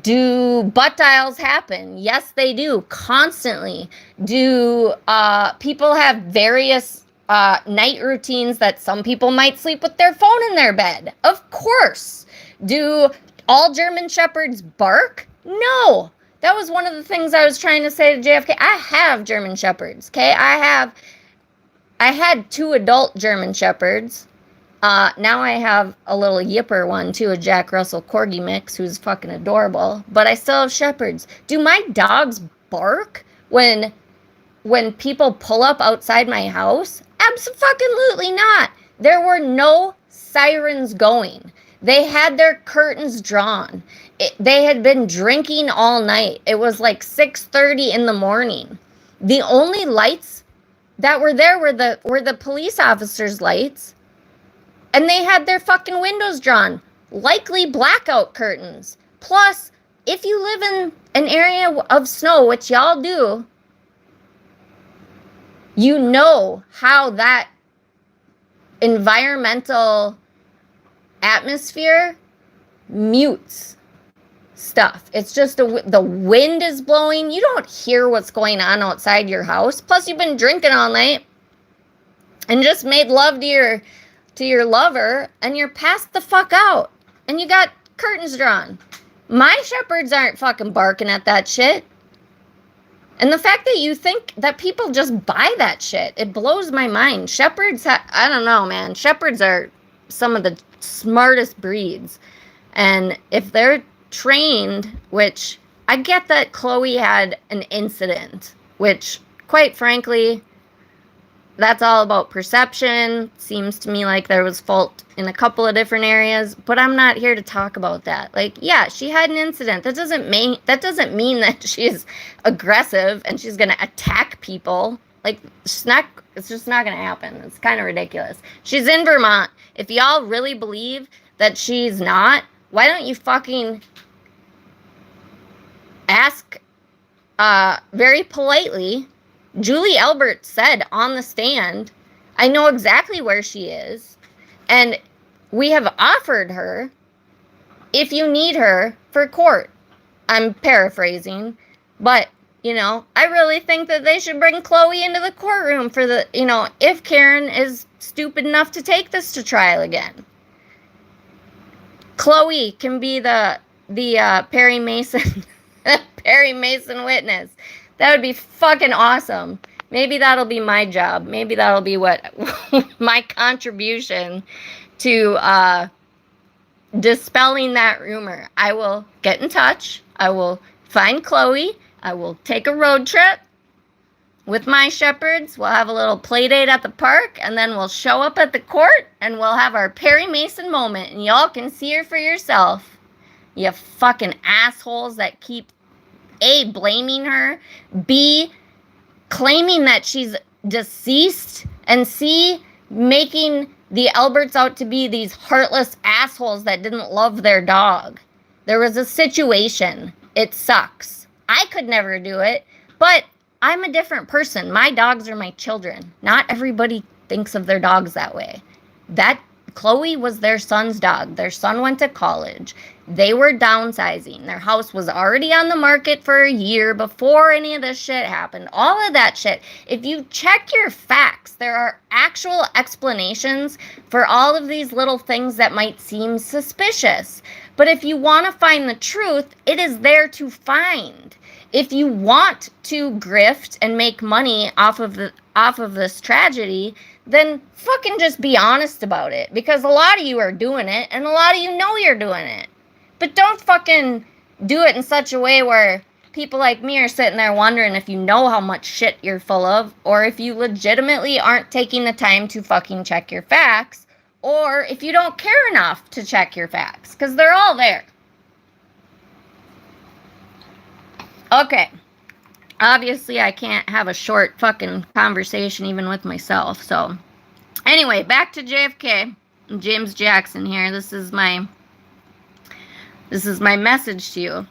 Do butt dials happen? Yes, they do. Constantly. Do people have various night routines that some people might sleep with their phone in their bed? Of course. Do all German Shepherds bark? No. That was one of the things I was trying to say to JFK. I have German Shepherds, okay? I had 2 adult German Shepherds. Now I have a little yipper one too, a Jack Russell Corgi mix who's fucking adorable. But I still have Shepherds. Do my dogs bark when people pull up outside my house? Abso-fucking-lutely not. There were no sirens going. They had their curtains drawn. They had been drinking all night. It was like 6:30 in the morning. The only lights that were there were the police officers' lights. And they had their fucking windows drawn. Likely blackout curtains. Plus, if you live in an area of snow, which y'all do, you know how that environmental atmosphere mutes stuff. It's just the wind is blowing. You don't hear what's going on outside your house. Plus, you've been drinking all night and just made love to your lover, and you're passed the fuck out. And you got curtains drawn. My Shepherds aren't fucking barking at that shit. And the fact that you think that people just buy that shit, it blows my mind. Shepherds, I don't know, man. Shepherds are some of the smartest breeds. And if they're trained, which I get that Chloe had an incident, which, quite frankly, that's all about perception. Seems to me like there was fault in a couple of different areas, but I'm not here to talk about that. Like, yeah, she had an incident. That doesn't mean that she's aggressive and she's gonna attack people. Like, it's just not gonna happen. It's kind of ridiculous. She's in Vermont. If y'all really believe that she's not, why don't you fucking ask very politely? Julie Elbert said on the stand, I know exactly where she is, and we have offered her if you need her for court. I'm paraphrasing, but, I really think that they should bring Chloe into the courtroom for if Karen is stupid enough to take this to trial again. Chloe can be the Perry Mason, Perry Mason witness. That would be fucking awesome. Maybe that'll be my job. Maybe that'll be what my contribution to dispelling that rumor. I will get in touch. I will find Chloe. I will take a road trip with my Shepherds. We'll have a little play date at the park, and then we'll show up at the court, and we'll have our Perry Mason moment, and y'all can see her for yourself. You fucking assholes that keep A, blaming her, B, claiming that she's deceased, and C, making the Alberts out to be these heartless assholes that didn't love their dog. There was a situation. It sucks. I could never do it, but I'm a different person. My dogs are my children. Not everybody thinks of their dogs that way. Chloe was their son's dog. Their son went to college. They were downsizing. Their house was already on the market for a year before any of this shit happened. All of that shit. If you check your facts, there are actual explanations for all of these little things that might seem suspicious. But if you want to find the truth, it is there to find. If you want to grift and make money off of this tragedy, then fucking just be honest about it. Because a lot of you are doing it, and a lot of you know you're doing it. But don't fucking do it in such a way where people like me are sitting there wondering if you know how much shit you're full of, or if you legitimately aren't taking the time to fucking check your facts, or if you don't care enough to check your facts, because they're all there. Okay. Obviously, I can't have a short fucking conversation even with myself, so. Anyway, back to JFK. James Jackson here. This is my message to you.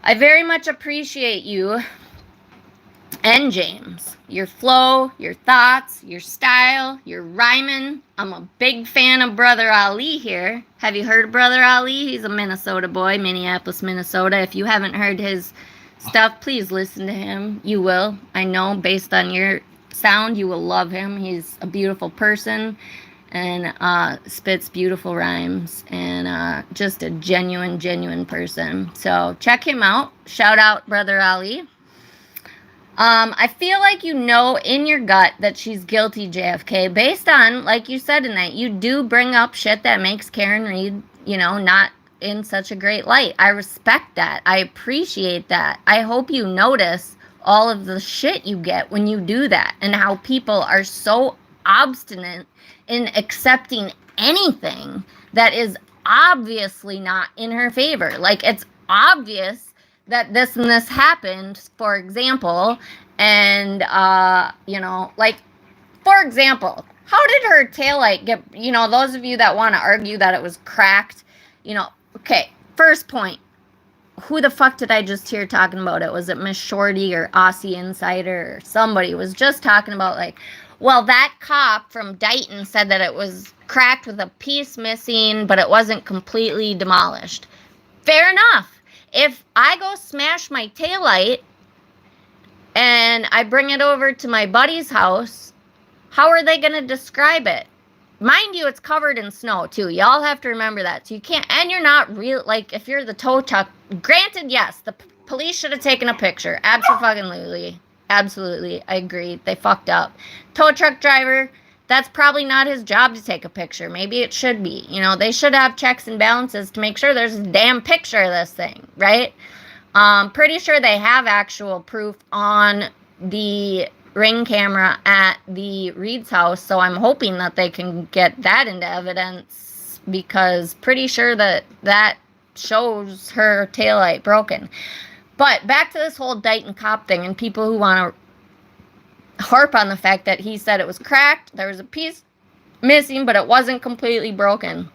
I very much appreciate you and James. Your flow, your thoughts, your style, your rhyming. I'm a big fan of Brother Ali here. Have you heard of Brother Ali? He's a Minnesota boy, Minneapolis, Minnesota. If you haven't heard his stuff, please listen to him. You will. I know based on your sound, you will love him. He's a beautiful person and spits beautiful rhymes, and just a genuine person. So check him out. Shout out Brother Ali. I feel like you know in your gut that she's guilty, JFK, based on, like you said tonight, you do bring up shit that makes Karen Read, not in such a great light. I respect that. I appreciate that. I hope you notice all of the shit you get when you do that, and how people are so obstinate in accepting anything that is obviously not in her favor. Like, it's obvious that this and this happened, for example, and, like, for example, how did her taillight get, those of you that want to argue that it was cracked, okay, first point, who the fuck did I just hear talking about it? Was it Miss Shorty or Aussie Insider or somebody was just talking about, like, well, that cop from Dighton said that it was cracked with a piece missing, but it wasn't completely demolished. Fair enough. If I go smash my taillight and I bring it over to my buddy's house, how are they going to describe it? Mind you, it's covered in snow, too. Y'all have to remember that. So you can't, and you're not real, like, if you're the tow truck, granted, yes, the police should have taken a picture. Absolutely. Absolutely. I agree. They fucked up. Tow truck driver, that's probably not his job to take a picture. Maybe it should be. They should have checks and balances to make sure there's a damn picture of this thing, right? Pretty sure they have actual proof on the Ring camera at the Reed's house, so I'm hoping that they can get that into evidence, because pretty sure that shows her taillight broken. But back to this whole Dighton cop thing, and people who want to harp on the fact that he said it was cracked, there was a piece missing, but it wasn't completely broken.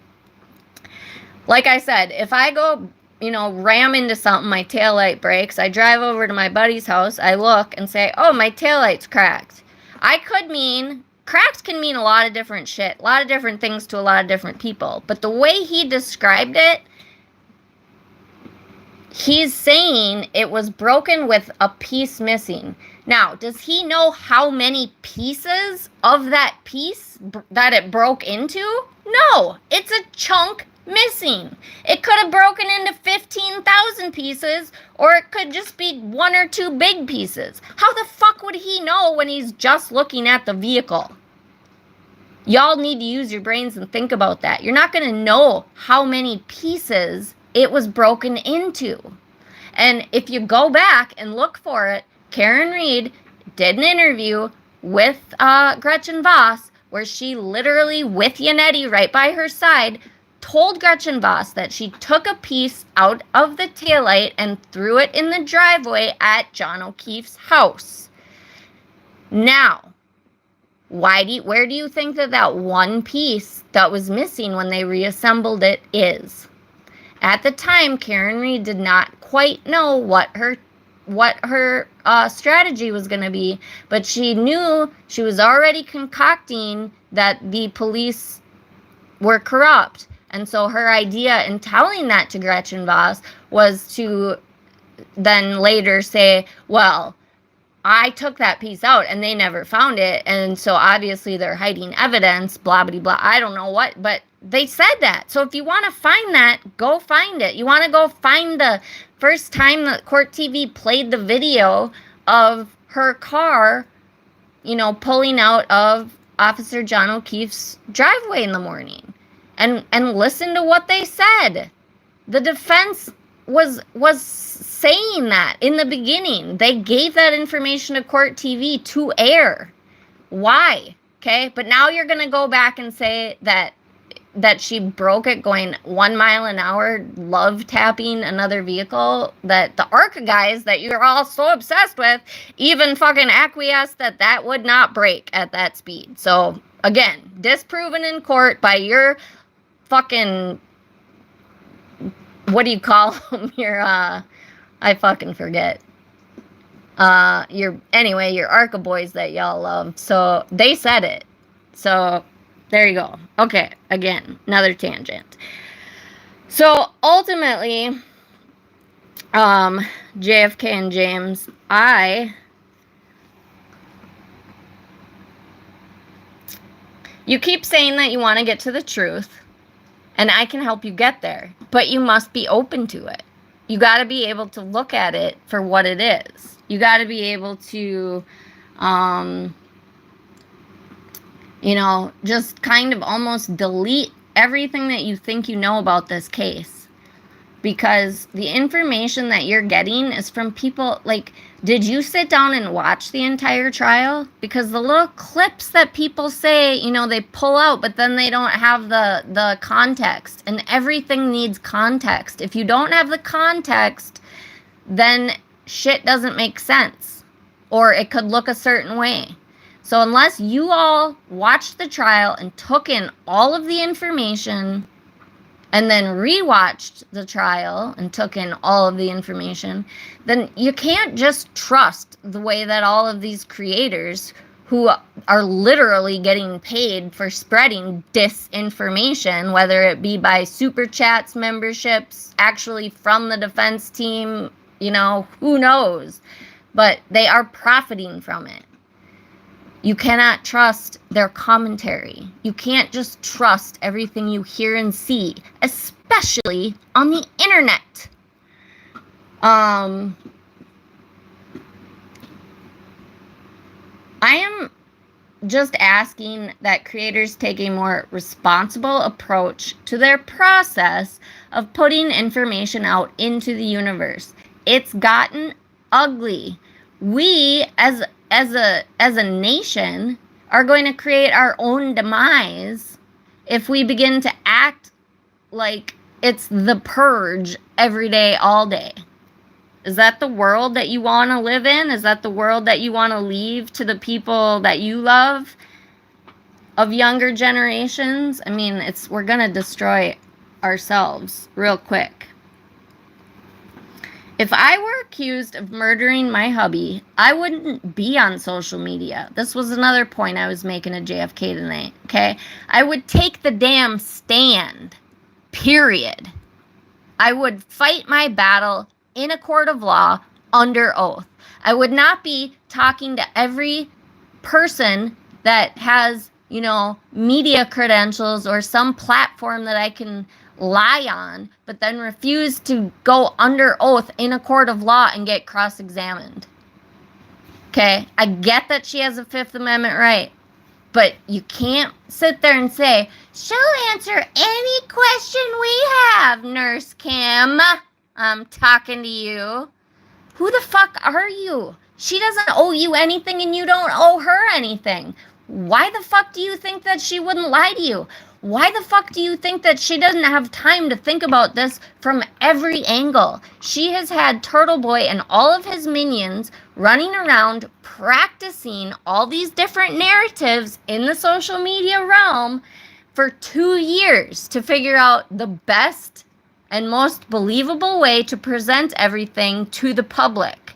Like I said, if I go, ram into something, my taillight breaks, I drive over to my buddy's house, I look and say, oh, my taillight's cracked. Cracked can mean a lot of different shit, a lot of different things to a lot of different people. But the way he described it, he's saying it was broken with a piece missing. Now, does he know how many pieces of that piece that it broke into? No, it's a chunk missing. It could have broken into 15,000 pieces, or it could just be one or two big pieces. How the fuck would he know when he's just looking at the vehicle? Y'all need to use your brains and think about that. You're not going to know how many pieces it was broken into. And if you go back and look for it, Karen Read did an interview with Gretchen Voss, where she literally, with Yannetti right by her side, told Gretchen Voss that she took a piece out of the taillight and threw it in the driveway at John O'Keefe's house. Now, where do you think that one piece that was missing when they reassembled it is? At the time, Karen Read did not quite know what her strategy was going to be, but she knew she was already concocting that the police were corrupt And so her idea in telling that to Gretchen Voss was to then later say, well, I took that piece out and they never found it. And so obviously they're hiding evidence, blah, blah, blah. I don't know what, but they said that. So if you want to find that, go find it. You want to go find the first time that Court TV played the video of her car, pulling out of Officer John O'Keefe's driveway in the morning, and listen to what they said. The defense was saying that in the beginning. They gave that information to Court TV to air. Why? Okay, but now you're going to go back and say that she broke it going 1 mile an hour, love tapping another vehicle, that the ARCA guys that you're all so obsessed with even fucking acquiesced that would not break at that speed. So again, disproven in court by your fucking, what do you call them? Your, I fucking forget. Your ARCA boys that y'all love. So they said it. So there you go. Okay, again, another tangent. So ultimately, JFK and James, you keep saying that you want to get to the truth, and I can help you get there, but you must be open to it. You got to be able to look at it for what it is. You got to be able to, just kind of almost delete everything that you think you know about this case. Because the information that you're getting is from people, like, did you sit down and watch the entire trial? Because the little clips that people say, they pull out, but then they don't have the context. And everything needs context. If you don't have the context, then shit doesn't make sense. Or it could look a certain way. So unless you all watched the trial and took in all of the information, and then rewatched the trial and took in all of the information, then you can't just trust the way that all of these creators who are literally getting paid for spreading disinformation, whether it be by super chats, memberships, actually from the defense team, who knows, but they are profiting from it. You cannot trust their commentary. You can't just trust everything you hear and see, especially on the internet. I am just asking that creators take a more responsible approach to their process of putting information out into the universe. It's gotten ugly. We, as a nation, are going to create our own demise if we begin to act like it's the purge every day, all day. Is that the world that you want to live in? Is that the world that you want to leave to the people that you love of younger generations? I mean, we're going to destroy ourselves real quick. If I were accused of murdering my hubby, I wouldn't be on social media. This was another point I was making to JFK tonight, okay? I would take the damn stand, period. I would fight my battle in a court of law under oath. I would not be talking to every person that has, media credentials or some platform that I can lie on, but then refuse to go under oath in a court of law and get cross-examined. Okay, I get that she has a Fifth Amendment right, but you can't sit there and say, she'll answer any question we have, Nurse Kim. I'm talking to you. Who the fuck are you? She doesn't owe you anything and you don't owe her anything. Why the fuck do you think that she wouldn't lie to you? Why the fuck do you think that she doesn't have time to think about this from every angle? She has had Turtle Boy and all of his minions running around practicing all these different narratives in the social media realm for 2 years to figure out the best and most believable way to present everything to the public.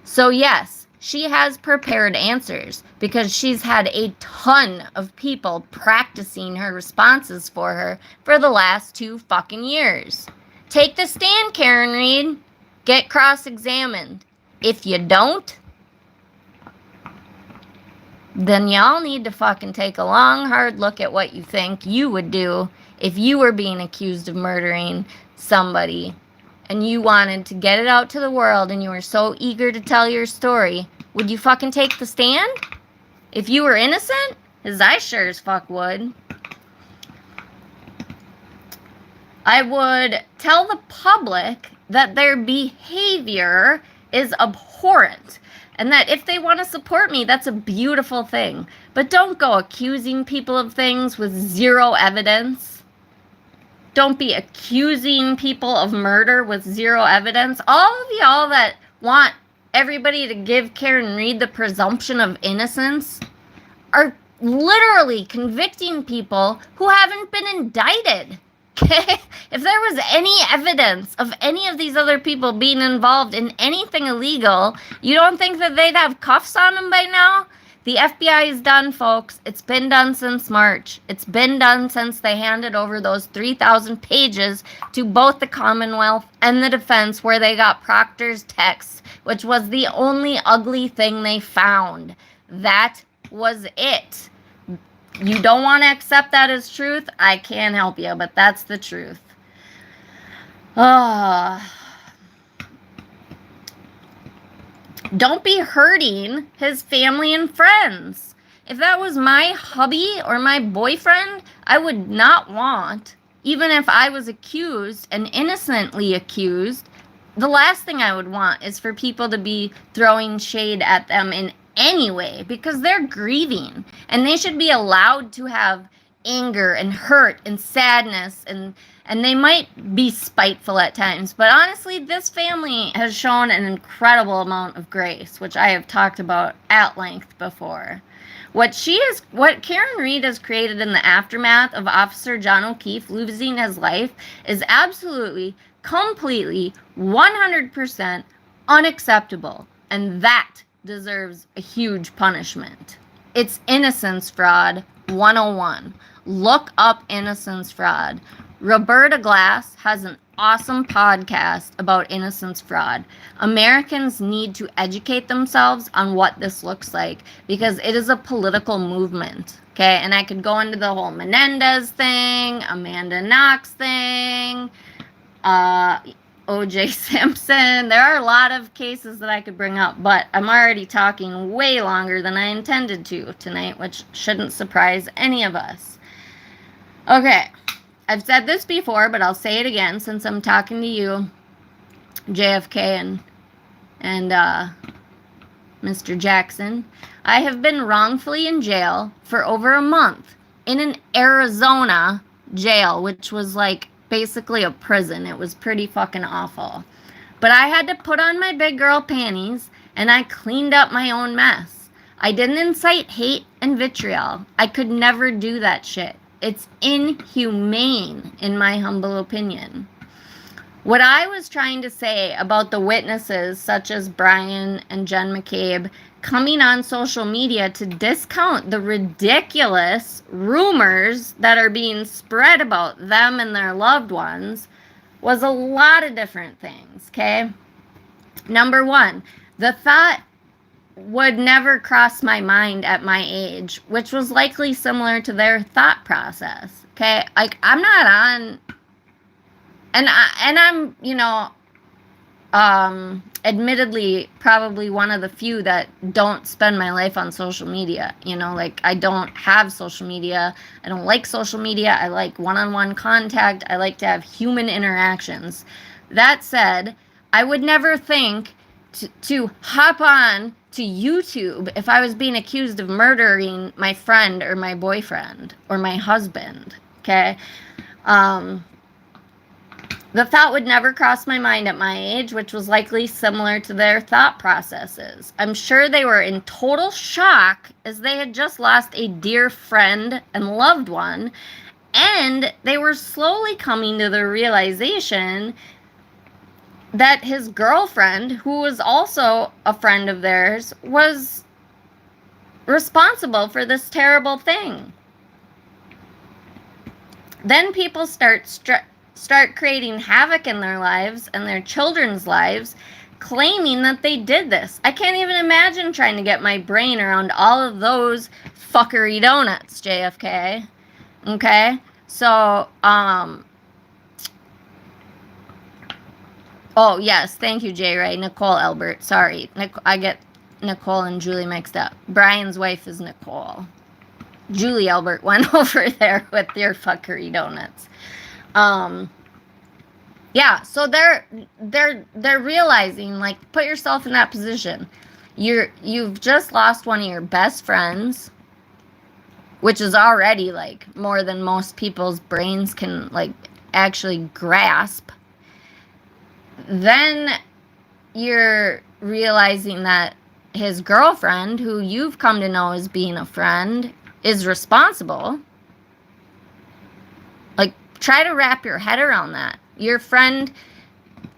So yes, she has prepared answers because she's had a ton of people practicing her responses for her for the last 2 fucking years. Take the stand, Karen Reed. Get cross-examined. If you don't, then y'all need to fucking take a long, hard look at what you think you would do if you were being accused of murdering somebody and you wanted to get it out to the world and you were so eager to tell your story. Would you fucking take the stand? If you were innocent? Because I sure as fuck would. I would tell the public that their behavior is abhorrent and that if they want to support me, that's a beautiful thing. But don't go accusing people of things with zero evidence. Don't be accusing people of murder with zero evidence. All of y'all that want everybody to give Karen Reed the presumption of innocence are literally convicting people who haven't been indicted. Okay? If there was any evidence of any of these other people being involved in anything illegal, you don't think that they'd have cuffs on them by now? The FBI is done, folks. It's been done since March. It's been done since they handed over those 3,000 pages to both the Commonwealth and the defense where they got Proctor's text, which was the only ugly thing they found. That was it. You don't want to accept that as truth? I can't help you, but that's the truth. Don't be hurting his family and friends. If that was my hubby or my boyfriend, I would not want, even if I was accused and innocently accused, the last thing I would want is for people to be throwing shade at them in any way because they're grieving and they should be allowed to have anger and hurt and sadness and they might be spiteful at times, but honestly this family has shown an incredible amount of grace, which I have talked about at length before. What Karen Reed has created in the aftermath of Officer John O'Keefe losing his life is absolutely, completely, 100% unacceptable, and that deserves a huge punishment. It's innocence fraud 101. Look up innocence fraud. Roberta Glass has an awesome podcast about innocence fraud. Americans need to educate themselves on what this looks like because it is a political movement. Okay, and I could go into the whole Menendez thing, Amanda Knox thing, O.J. Simpson. There are a lot of cases that I could bring up, but I'm already talking way longer than I intended to tonight, which shouldn't surprise any of us. Okay, I've said this before, but I'll say it again since I'm talking to you, JFK and Mr. Jackson. I have been wrongfully in jail for over a month in an Arizona jail, which was like basically a prison. It was pretty fucking awful. But I had to put on my big girl panties and I cleaned up my own mess. I didn't incite hate and vitriol. I could never do that shit. It's inhumane, in my humble opinion. What I was trying to say about the witnesses, such as Brian and Jen McCabe, coming on social media to discount the ridiculous rumors that are being spread about them and their loved ones, was a lot of different things, okay? Number one, the thought would never cross my mind at my age, which was likely similar to their thought process. Okay, like I'm not on, and I'm, you know, admittedly probably one of the few that don't spend my life on social media. You know, like I don't have social media. I don't like social media. I like one-on-one contact. I like to have human interactions. That said, I would never think to hop on to YouTube if I was being accused of murdering my friend or my boyfriend or my husband, okay? The thought would never cross my mind at my age, which was likely similar to their thought processes. I'm sure they were in total shock as they had just lost a dear friend and loved one, and they were slowly coming to the realization that his girlfriend, who was also a friend of theirs, was responsible for this terrible thing. Then people start creating havoc in their lives and their children's lives, claiming that they did this. I can't even imagine trying to get my brain around all of those fuckery donuts, JFK. Okay? So, oh, yes, thank you, J. Ray. Nicole Albert. Sorry. I get Nicole and Julie mixed up. Brian's wife is Nicole. Julie Albert went over there with your fuckery donuts. Yeah, so they're realizing, like, put yourself in that position. You've just lost one of your best friends, which is already, like, more than most people's brains can, like, actually grasp. Then you're realizing that his girlfriend, who you've come to know as being a friend, is responsible. Like, try to wrap your head around that. Your friend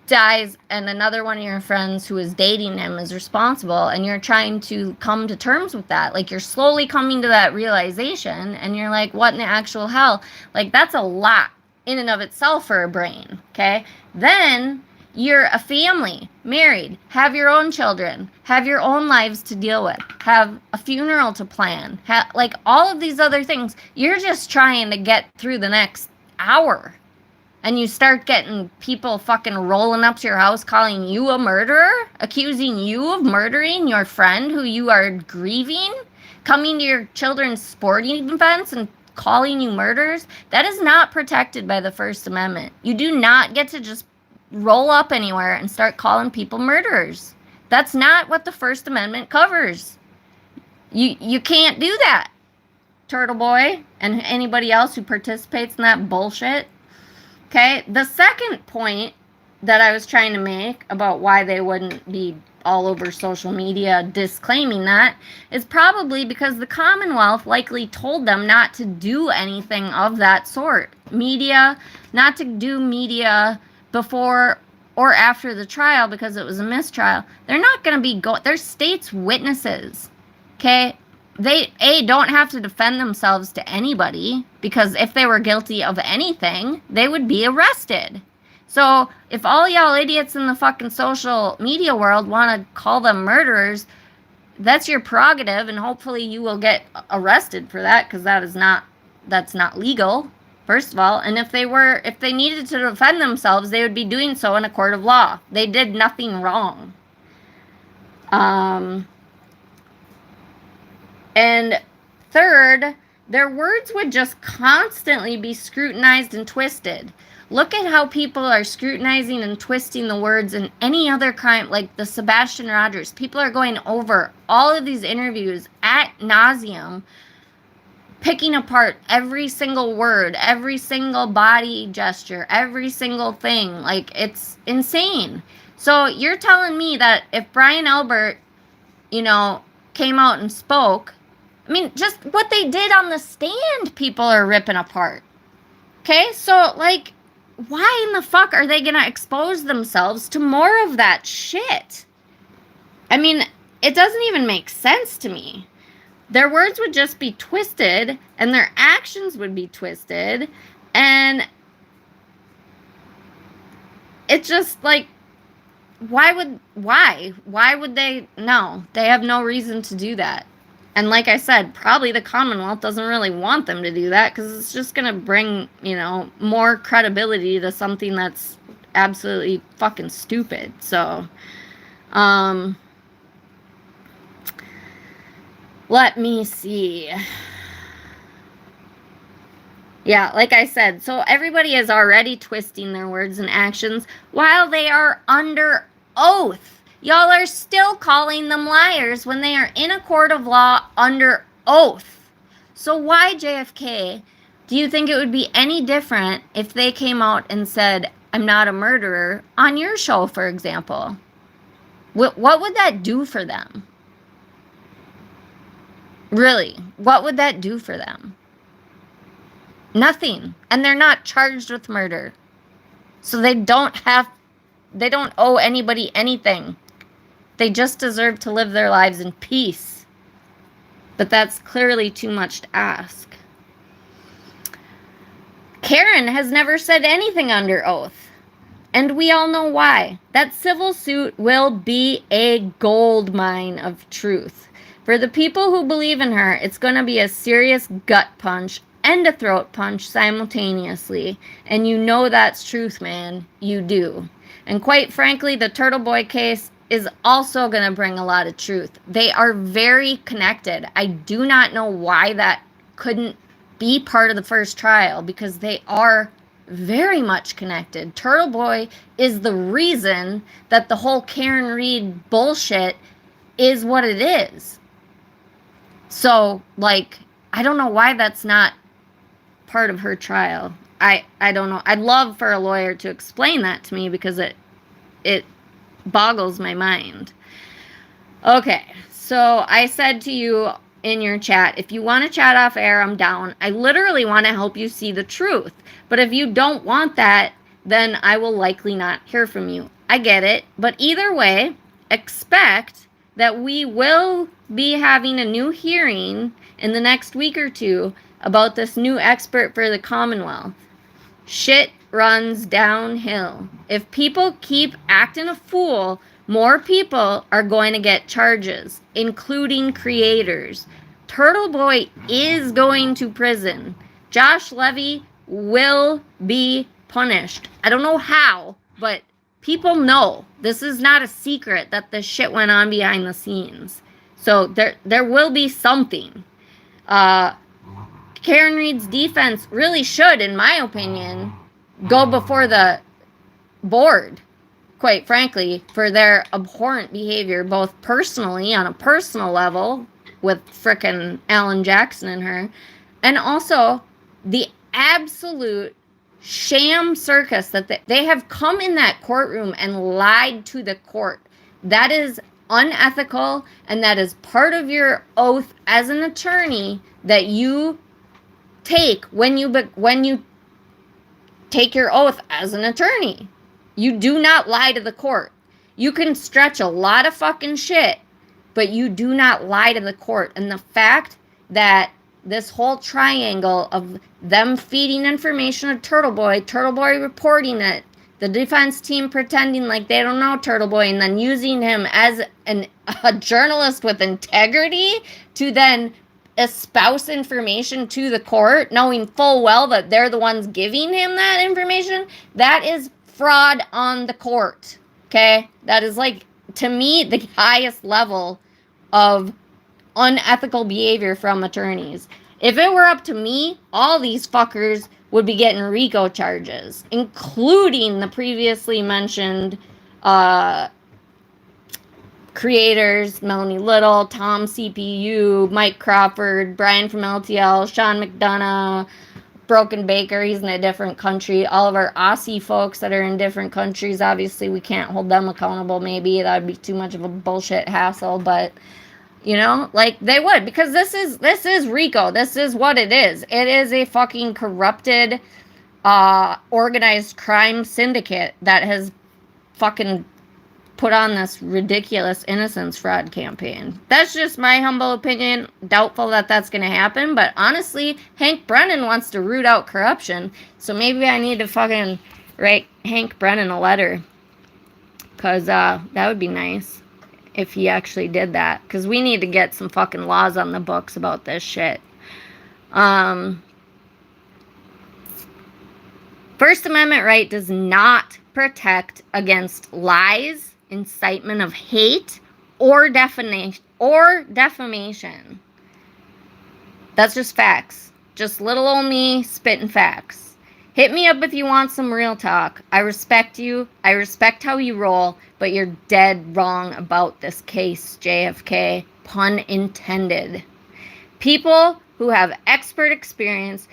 dies and another one of your friends who is dating him is responsible, and you're trying to come to terms with that. Like, you're slowly coming to that realization, and you're like, what in the actual hell? Like, that's a lot in and of itself for a brain, okay? Then you're a family, married, have your own children, have your own lives to deal with, have a funeral to plan, like all of these other things. You're just trying to get through the next hour. And you start getting people fucking rolling up to your house calling you a murderer, accusing you of murdering your friend who you are grieving, coming to your children's sporting events and calling you murderers. That is not protected by the First Amendment. You do not get to just roll up anywhere and start calling people murderers. That's not what the First Amendment covers. You can't do that, Turtle Boy, and anybody else who participates in that bullshit. Okay, the second point that I was trying to make about why they wouldn't be all over social media disclaiming that is probably because the Commonwealth likely told them not to do anything of that sort. Not to do media before or after the trial because it was a mistrial. They're not going to be they're state's witnesses. Okay? They, don't have to defend themselves to anybody, because if they were guilty of anything, they would be arrested. So if all y'all idiots in the fucking social media world want to call them murderers, that's your prerogative, and hopefully you will get arrested for that, because that's not legal, first of all. And if they needed to defend themselves, they would be doing so in a court of law. They did nothing wrong. And third, their words would just constantly be scrutinized and twisted. Look at how people are scrutinizing and twisting the words in any other crime, like the Sebastian Rogers. People are going over all of these interviews ad nauseum, picking apart every single word, every single body gesture, every single thing. Like, it's insane. So you're telling me that if Brian Albert, came out and spoke, I mean, just what they did on the stand, people are ripping apart. Okay, so, like, why in the fuck are they gonna expose themselves to more of that shit? I mean, it doesn't even make sense to me. Their words would just be twisted, and their actions would be twisted, and it's just, like, why would they? No, they have no reason to do that. And like I said, probably the Commonwealth doesn't really want them to do that, because it's just going to bring, more credibility to something that's absolutely fucking stupid. So, let me see. Yeah, like I said, so everybody is already twisting their words and actions while they are under oath. Y'all are still calling them liars when they are in a court of law under oath. So why, JFK, do you think it would be any different if they came out and said, I'm not a murderer, on your show, for example? What would that do for them? Really, what would that do for them? Nothing. And they're not charged with murder. So they don't have They don't owe anybody anything. They just deserve to live their lives in peace. But that's clearly too much to ask. Karen has never said anything under oath. And we all know why. That civil suit will be a gold mine of truth. For the people who believe in her, it's going to be a serious gut punch and a throat punch simultaneously. And you know that's truth, man. You do. And quite frankly, the Turtle Boy case is also going to bring a lot of truth. They are very connected. I do not know why that couldn't be part of the first trial, because they are very much connected. Turtle Boy is the reason that the whole Karen Reed bullshit is what it is. So, like, I don't know why that's not part of her trial. I don't know. I'd love for a lawyer to explain that to me, because it boggles my mind. Okay, so I said to you in your chat, if you want to chat off air, I'm down. I literally want to help you see the truth. But if you don't want that, then I will likely not hear from you. I get it. But either way, expect that we will be having a new hearing in the next week or two about this new expert for the Commonwealth. Shit runs downhill. If people keep acting a fool, more people are going to get charges, including creators. Turtle Boy is going to prison. Josh Levy will be punished. I don't know how, but people know. This is not a secret that this shit went on behind the scenes. So there will be something. Karen Reed's defense really should, in my opinion, go before the board, quite frankly, for their abhorrent behavior, both personally, on a personal level, with frickin' Alan Jackson and her, and also the absolute sham circus that they have come in that courtroom and lied to the court. That is unethical, and that is part of your oath as an attorney that you take when you take your oath as an attorney. You do not lie to the court. You can stretch a lot of fucking shit, but you do not lie to the court. And the fact that this whole triangle of them feeding information to Turtle Boy reporting it, the defense team pretending like they don't know Turtle Boy, and then using him as a journalist with integrity to then espouse information to the court, knowing full well that they're the ones giving him that information, that is fraud on the court. Okay? That is, like, to me, the highest level of unethical behavior from attorneys. If it were up to me, all these fuckers would be getting RICO charges, including the previously mentioned creators, Melanie Little, Tom CPU, Mike Crawford, Brian from LTL, Sean McDonough, Broken Baker, he's in a different country. All of our Aussie folks that are in different countries, obviously we can't hold them accountable, maybe. That would be too much of a bullshit hassle, but, you know, like, they would, because this is RICO. This is what it is. It is a fucking corrupted, organized crime syndicate that has fucking put on this ridiculous innocence fraud campaign. That's just my humble opinion. Doubtful that that's going to happen, but honestly, Hank Brennan wants to root out corruption, so maybe I need to fucking write Hank Brennan a letter, because that would be nice if he actually did that, because we need to get some fucking laws on the books about this shit. First Amendment right does not protect against lies, incitement of hate, or defamation. That's just facts. Just little old me spitting facts. Hit me up if you want some real talk. I respect you. I respect how you roll, but you're dead wrong about this case, JFK. Pun intended. People who have expert experience,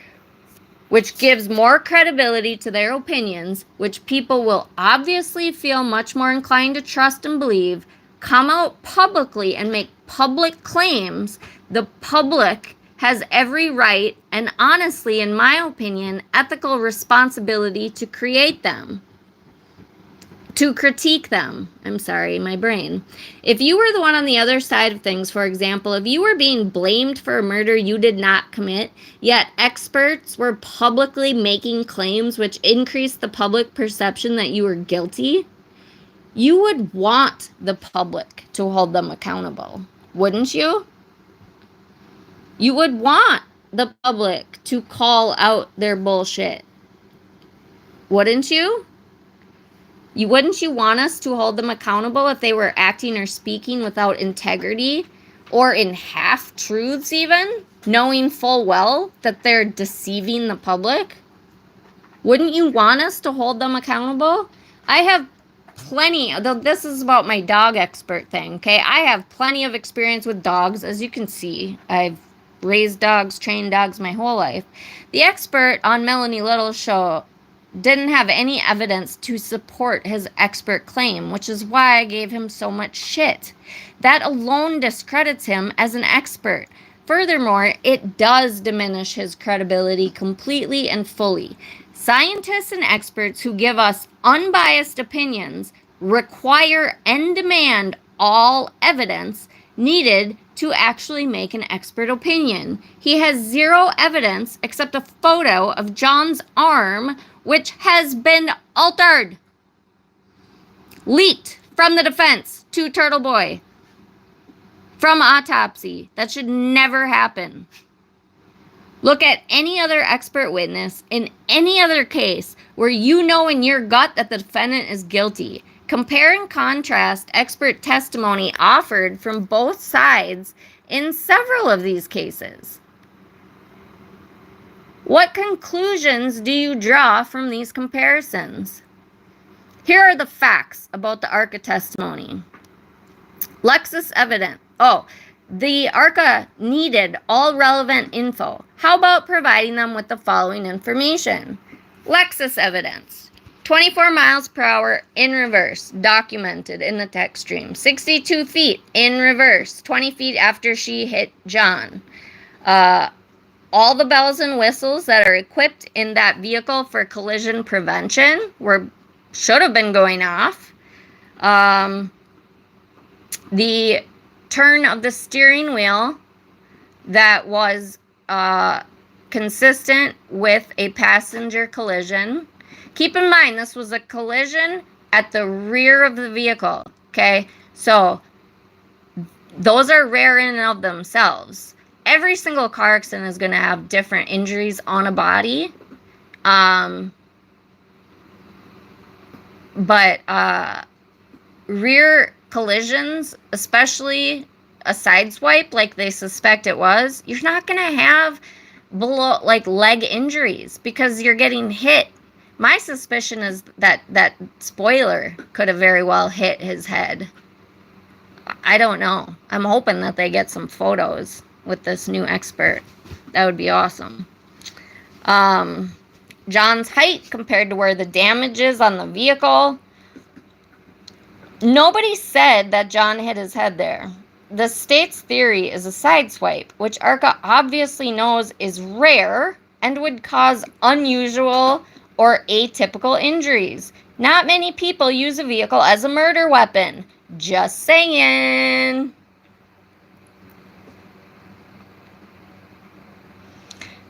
which gives more credibility to their opinions, which people will obviously feel much more inclined to trust and believe, come out publicly and make public claims. The public has every right and, honestly, in my opinion, ethical responsibility to create them. to critique them. I'm sorry, my brain. If you were the one on the other side of things, for example, if you were being blamed for a murder you did not commit, yet experts were publicly making claims which increased the public perception that you were guilty, you would want the public to hold them accountable, wouldn't you? You would want the public to call out their bullshit, wouldn't you? Wouldn't you want us to hold them accountable if they were acting or speaking without integrity or in half-truths even, knowing full well that they're deceiving the public? Wouldn't you want us to hold them accountable? I have plenty, though this is about my dog expert thing, okay? I have plenty of experience with dogs, as you can see. I've raised dogs, trained dogs my whole life. The expert on Melanie Little's show didn't have any evidence to support his expert claim, which is why I gave him so much shit. That alone discredits him as an expert. Furthermore, it does diminish his credibility completely and fully. Scientists and experts who give us unbiased opinions require and demand all evidence needed to actually make an expert opinion. He has zero evidence except a photo of John's arm, which has been altered, leaked from the defense to Turtle Boy from autopsy. That should never happen. Look at any other expert witness in any other case where you know in your gut that the defendant is guilty. Compare and contrast expert testimony offered from both sides in several of these cases. What conclusions do you draw from these comparisons? Here are the facts about the ARCA testimony. Lexis evidence. The ARCA needed all relevant info. How about providing them with the following information? Lexis evidence. 24 miles per hour in reverse, documented in the text stream. 62 feet in reverse, 20 feet after she hit John. All the bells and whistles that are equipped in that vehicle for collision prevention should have been going off. The turn of the steering wheel that was consistent with a passenger collision. Keep in mind, this was a collision at the rear of the vehicle, okay? So those are rare in and of themselves. Every single car accident is going to have different injuries on a body. But rear collisions, especially a sideswipe like they suspect it was, you're not going to have leg injuries because you're getting hit. My suspicion is that spoiler could have very well hit his head. I don't know. I'm hoping that they get some photos with this new expert. That would be awesome. John's height compared to where the damage is on the vehicle. Nobody said that John hit his head there. The state's theory is a sideswipe, which ARCA obviously knows is rare and would cause unusual or atypical injuries. Not many people use a vehicle as a murder weapon. Just saying.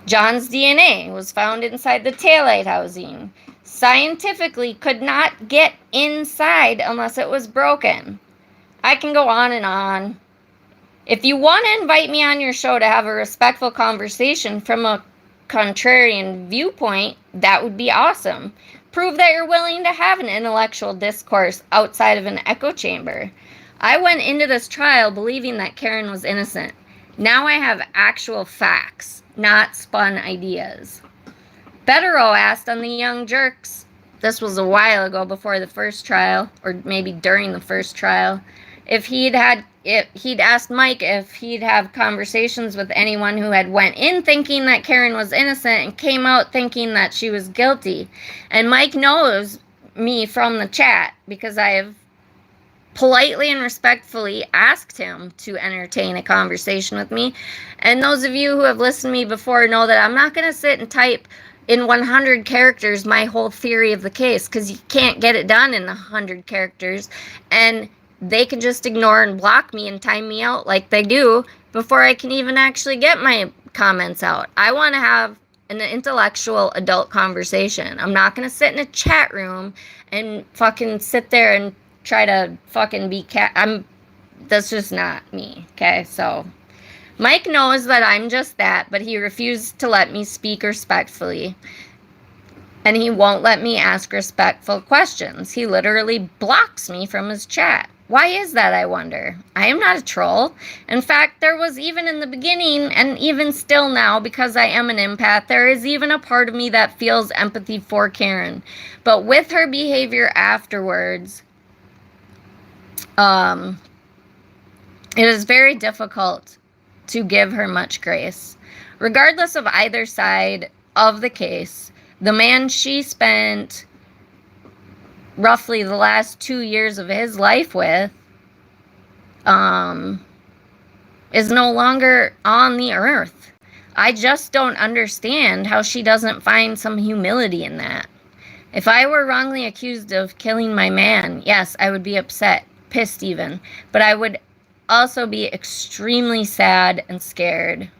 John's DNA was found inside the taillight housing. Scientifically could not get inside unless it was broken. I can go on and on. If you want to invite me on your show to have a respectful conversation from a contrarian viewpoint, that would be awesome. Prove that you're willing to have an intellectual discourse outside of an echo chamber. I went into this trial believing that Karen was innocent. Now I have actual facts, not spun ideas. Betterow asked on the Young Jerks, this was a while ago before the first trial, or maybe during the first trial, if he'd asked Mike if he'd have conversations with anyone who had went in thinking that Karen was innocent and came out thinking that she was guilty. And Mike knows me from the chat because I have politely and respectfully asked him to entertain a conversation with me. And those of you who have listened to me before know that I'm not going to sit and type in 100 characters my whole theory of the case, because you can't get it done in 100 characters, and they can just ignore and block me and time me out like they do before I can even actually get my comments out. I want to have an intellectual adult conversation. I'm not going to sit in a chat room and fucking sit there and try to fucking be that's just not me, okay? So Mike knows that I'm just that, but he refused to let me speak respectfully. And he won't let me ask respectful questions. He literally blocks me from his chat. Why is that, I wonder? I am not a troll. In fact, there was even in the beginning, and even still now, because I am an empath, there is even a part of me that feels empathy for Karen. But with her behavior afterwards, it is very difficult to give her much grace. Regardless of either side of the case, the man she spent roughly the last 2 years of his life with is no longer on the earth. I just don't understand how she doesn't find some humility in that. If I were wrongly accused of killing my man, yes, I would be upset, pissed even, but I would also be extremely sad and scared.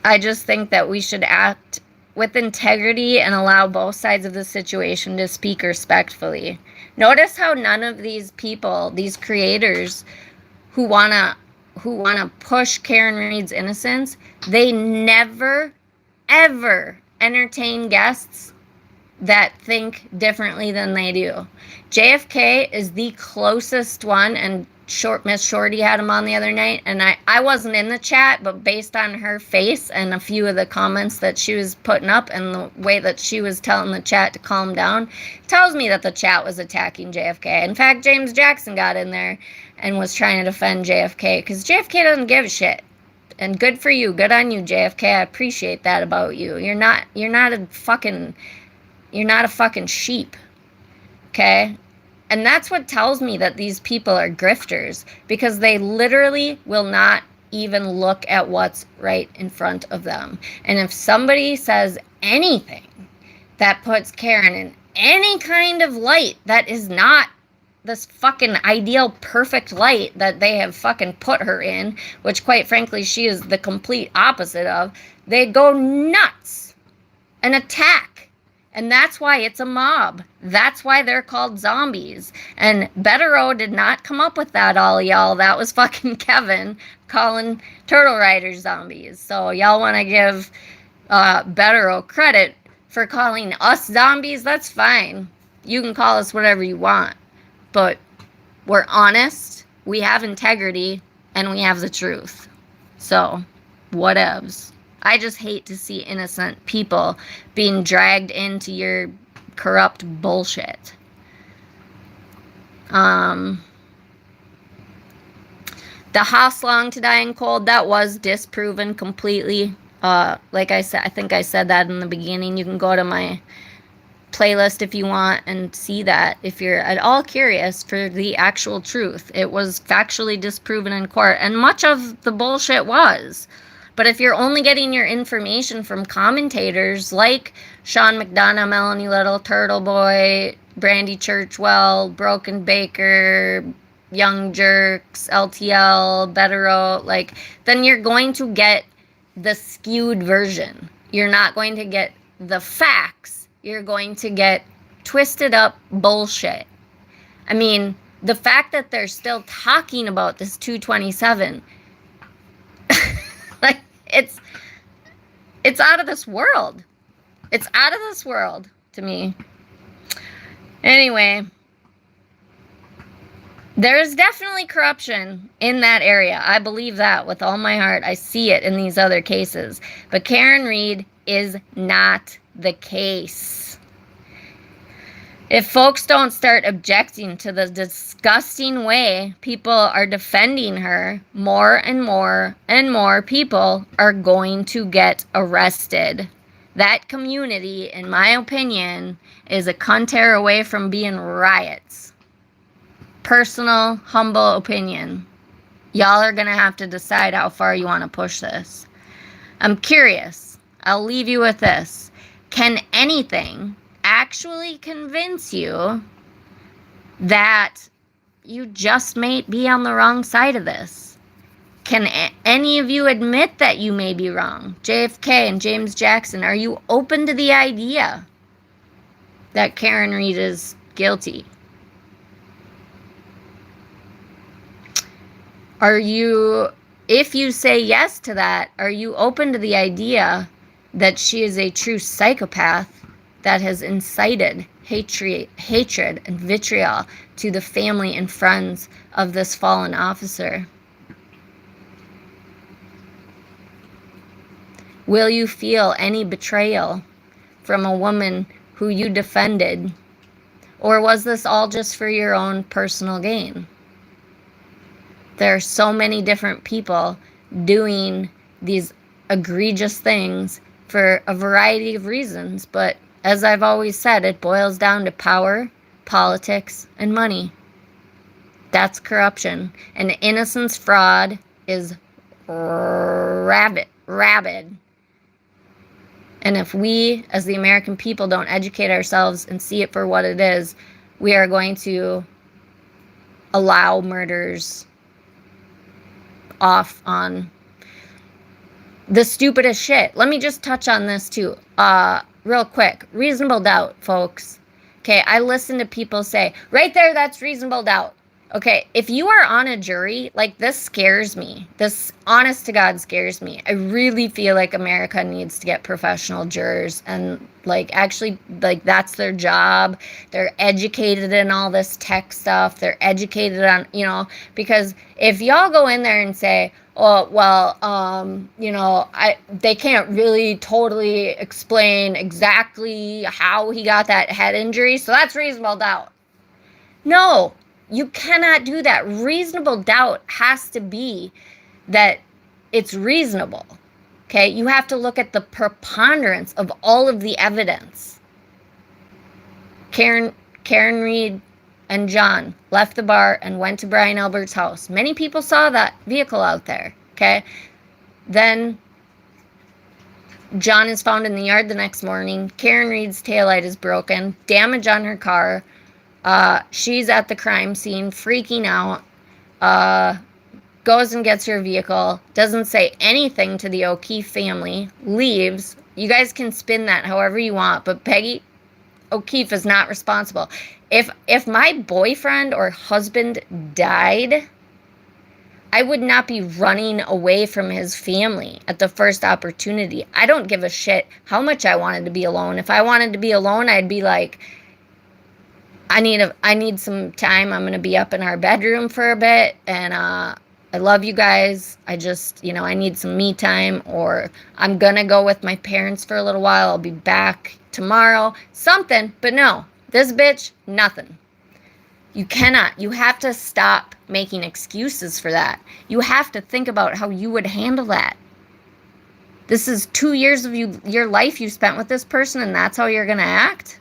I just think that we should act with integrity and allow both sides of the situation to speak respectfully. Notice how none of these people, these creators who wanna push Karen Reed's innocence, they never, ever entertain guests that think differently than they do. JFK is the closest one, and Miss Shorty had him on the other night, and I wasn't in the chat, but based on her face and a few of the comments that she was putting up and the way that she was telling the chat to calm down, tells me that the chat was attacking JFK. In fact, James Jackson got in there and was trying to defend JFK, because JFK doesn't give a shit. And good for you. Good on you, JFK. I appreciate that about you. You're not a fucking sheep. Okay? And that's what tells me that these people are grifters, because they literally will not even look at what's right in front of them. And if somebody says anything that puts Karen in any kind of light that is not this fucking ideal, perfect light that they have fucking put her in, which quite frankly, she is the complete opposite of, they go nuts and attack. And that's why it's a mob. That's why they're called zombies. And Betero did not come up with that, all y'all. That was fucking Kevin calling Turtle Riders zombies. So y'all want to give Betero credit for calling us zombies? That's fine. You can call us whatever you want. But we're honest, we have integrity, and we have the truth. So, whatevs. I just hate to see innocent people being dragged into your corrupt bullshit. The Hosslong to Dying Cold, that was disproven completely. Like I said, I think I said that in the beginning. You can go to my playlist if you want and see that if you're at all curious for the actual truth. It was factually disproven in court, and much of the bullshit was. But if you're only getting your information from commentators like Sean McDonough, Melanie Little, Turtle Boy, Brandy Churchwell, Broken Baker, Young Jerks, LTL, Betero, then you're going to get the skewed version. You're not going to get the facts. You're going to get twisted up bullshit. I mean, the fact that they're still talking about this 227, it's out of this world. It's out of this world to me. Anyway, there is definitely corruption in that area. I believe that with all my heart. I see it in these other cases. But Karen Reed is not the case. If folks don't start objecting to the disgusting way people are defending her, more and more and more people are going to get arrested. That community, in my opinion, is a cunt hair away from being riots. personal, humble opinion. Y'all are going to have to decide how far you want to push this. I'm curious. I'll leave you with this. Can anything actually convince you that you just may be on the wrong side of this? Can any of you admit that you may be wrong? JFK and James Jackson, are you open to the idea that Karen Read is guilty? Are you, if you say yes to that, are you open to the idea that she is a true psychopath that has incited hatred and vitriol to the family and friends of this fallen officer? Will you feel any betrayal from a woman who you defended? Or was this all just for your own personal gain? There are so many different people doing these egregious things for a variety of reasons, but as I've always said, it boils down to power, politics, and money. That's corruption. And innocence fraud is rabid. And if we, as the American people, don't educate ourselves and see it for what it is, we are going to allow murders off on the stupidest shit. Let me just touch on this too, real quick. Reasonable doubt, folks. Okay, I listen to people say, right there, that's reasonable doubt. Okay, if you are on a jury, like, this scares me. This, honest to God, scares me. I really feel like America needs to get professional jurors and, like, actually, like, that's their job. They're educated in all this tech stuff. They're educated on, you know, because if y'all go in there and say, oh, well, you know, they can't really totally explain exactly how he got that head injury, so that's reasonable doubt. No. You cannot do that. Reasonable doubt has to be that it's reasonable. Okay? You have to look at the preponderance of all of the evidence. Karen Read and John left the bar and went to Brian Albert's house. Many people saw that vehicle out there. Okay? Then John is found in the yard the next morning. Karen Read's taillight is broken. Damage on her car. She's at the crime scene, freaking out, goes and gets her vehicle, doesn't say anything to the O'Keefe family, leaves. You guys can spin that however you want, but Peggy O'Keefe is not responsible. If my boyfriend or husband died, I would not be running away from his family at the first opportunity. I don't give a shit how much I wanted to be alone. If I wanted to be alone, I'd be like, I need some time. I'm going to be up in our bedroom for a bit, and I love you guys. I just, you know, I need some me time, or I'm going to go with my parents for a little while. I'll be back tomorrow. Something, but no. This bitch, nothing. You cannot. You have to stop making excuses for that. You have to think about how you would handle that. This is 2 years of your life you spent with this person, and that's how you're going to act?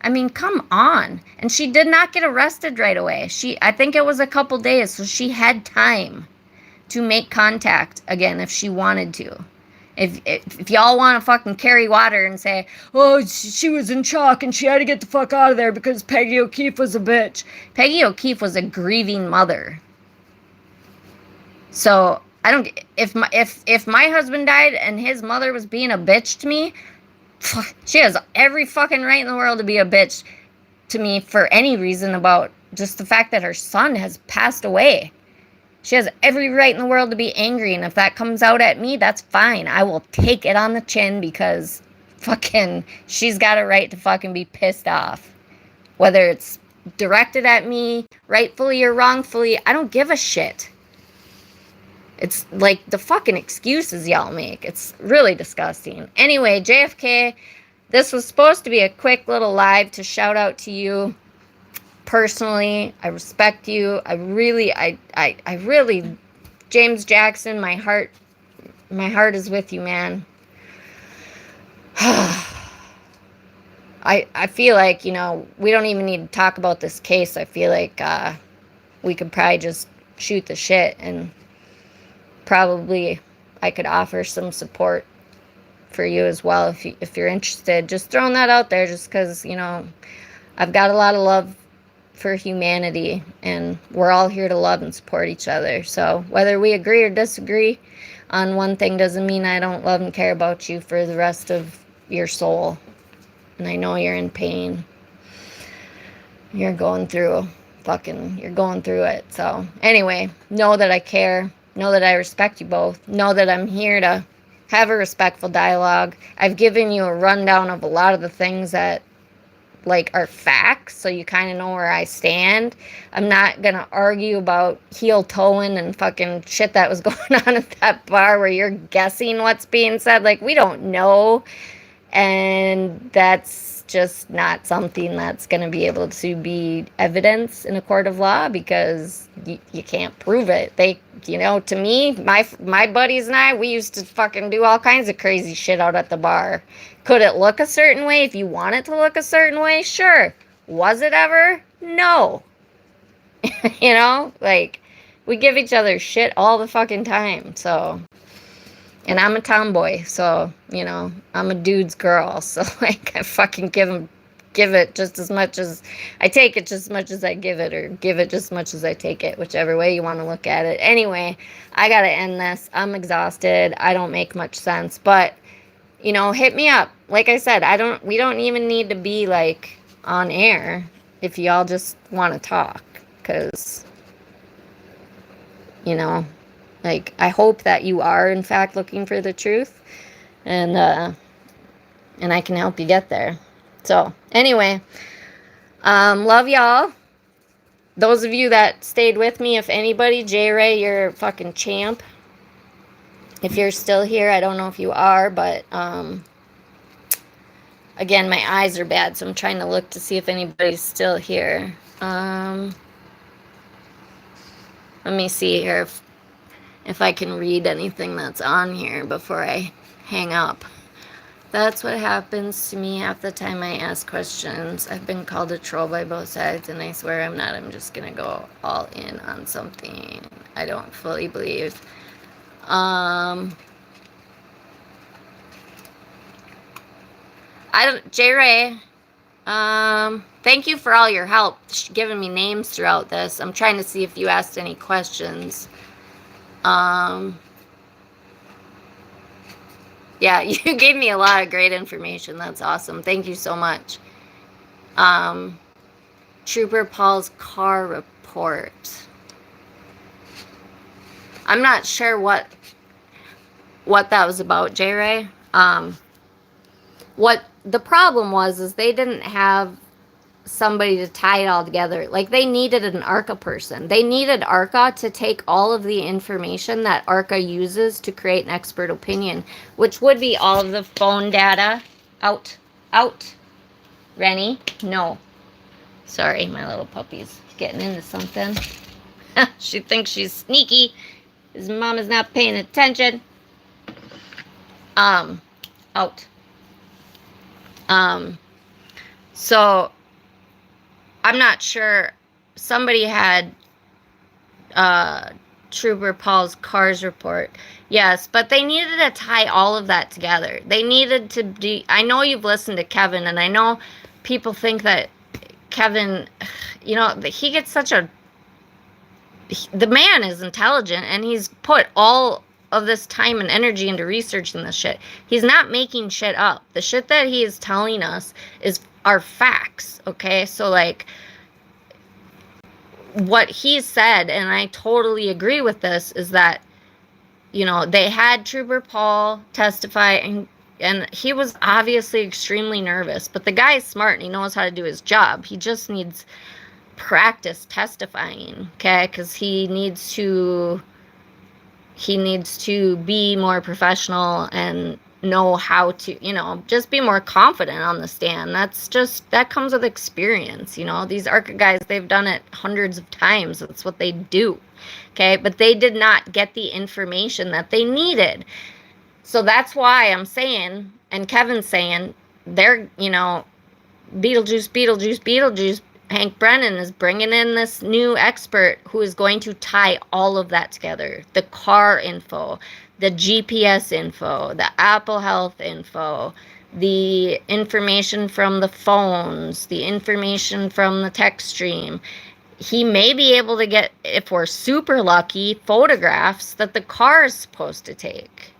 I mean, come on. And she did not get arrested right away. I think it was a couple days, so she had time to make contact again if she wanted to. If y'all want to fucking carry water and say, oh, she was in shock and she had to get the fuck out of there because Peggy O'Keefe was a bitch. Peggy O'Keefe was a grieving mother. So I don't. If my husband died and his mother was being a bitch to me, she has every fucking right in the world to be a bitch to me for any reason about just the fact that her son has passed away. She has every right in the world to be angry, and if that comes out at me, that's fine. I will take it on the chin because fucking she's got a right to fucking be pissed off. Whether it's directed at me, rightfully or wrongfully, I don't give a shit. It's like the fucking excuses y'all make. It's really disgusting. Anyway, JFK, this was supposed to be a quick little live to shout out to you personally. I respect you. I really, James Jackson, my heart is with you, man. I feel like, you know, we don't even need to talk about this case. I feel like we could probably just shoot the shit, and probably I could offer some support for you as well if you're interested. Just throwing that out there, just because, you know, I've got a lot of love for humanity, and we're all here to love and support each other. So whether we agree or disagree on one thing doesn't mean I don't love and care about you for the rest of your soul. And I know you're in pain. You're going through it. So anyway, know that I care. Know that I respect you both. Know that I'm here to have a respectful dialogue. I've given you a rundown of a lot of the things that, like, are facts, so you kind of know where I stand. I'm not gonna argue about heel toeing and fucking shit that was going on at that bar where you're guessing what's being said. Like, we don't know, and that's just not something that's going to be able to be evidence in a court of law, because you can't prove it. They, you know, to me, my buddies and I, we used to fucking do all kinds of crazy shit out at the bar. Could it look a certain way if you want it to look a certain way? Sure. Was it ever? No. You know, like, we give each other shit all the fucking time. So, and I'm a tomboy, so, you know, I'm a dude's girl. So, like, I fucking give it just as much as I take it, just as much as I give it, or give it just as much as I take it, whichever way you want to look at it. Anyway, I gotta end this. I'm exhausted. I don't make much sense, but, you know, hit me up. Like I said, we don't even need to be, like, on air if y'all just want to talk, because, you know, like, I hope that you are, in fact, looking for the truth, and I can help you get there. So, anyway, love y'all. Those of you that stayed with me, if anybody, J-Ray, you're a fucking champ. If you're still here, I don't know if you are, but, again, my eyes are bad, so I'm trying to look to see if anybody's still here. Let me see here if I can read anything that's on here before I hang up. That's what happens to me half the time I ask questions. I've been called a troll by both sides, and I swear I'm not. I'm just gonna go all in on something I don't fully believe. J-Ray, thank you for all your help giving me names throughout this. I'm trying to see if you asked any questions. Yeah, you gave me a lot of great information. That's awesome. Thank you so much. Trooper Paul's car report. I'm not sure what that was about, J-Ray. What the problem was is they didn't have somebody to tie it all together. Like, they needed an ARCA person. They needed ARCA to take all of the information that ARCA uses to create an expert opinion, which would be all of the phone data. Out. Rennie, no. Sorry, my little puppy's getting into something. She thinks she's sneaky. His mom is not paying attention. Out. So, I'm not sure. Somebody had Trooper Paul's cars report. Yes, but they needed to tie all of that together. They needed to do... I know you've listened to Kevin, and I know people think that Kevin, you know, he gets such a... The man is intelligent, and he's put all of this time and energy into researching this shit. He's not making shit up. The shit that he is telling us are facts, okay? So, like, what he said, and I totally agree with this, is that, you know, they had Trooper Paul testify, and he was obviously extremely nervous, but the guy is smart and he knows how to do his job. He just needs practice testifying, okay? Because he needs to be more professional and know how to, you know, just be more confident on the stand. That comes with experience, you know. These ARCA guys, they've done it hundreds of times. That's what they do, okay? But they did not get the information that they needed. So that's why I'm saying, and Kevin's saying, they're, you know, Beetlejuice Hank Brennan is bringing in this new expert who is going to tie all of that together. The car info, the GPS info, the Apple Health info, the information from the phones, the information from the text stream. He may be able to get, if we're super lucky, photographs that the car is supposed to take.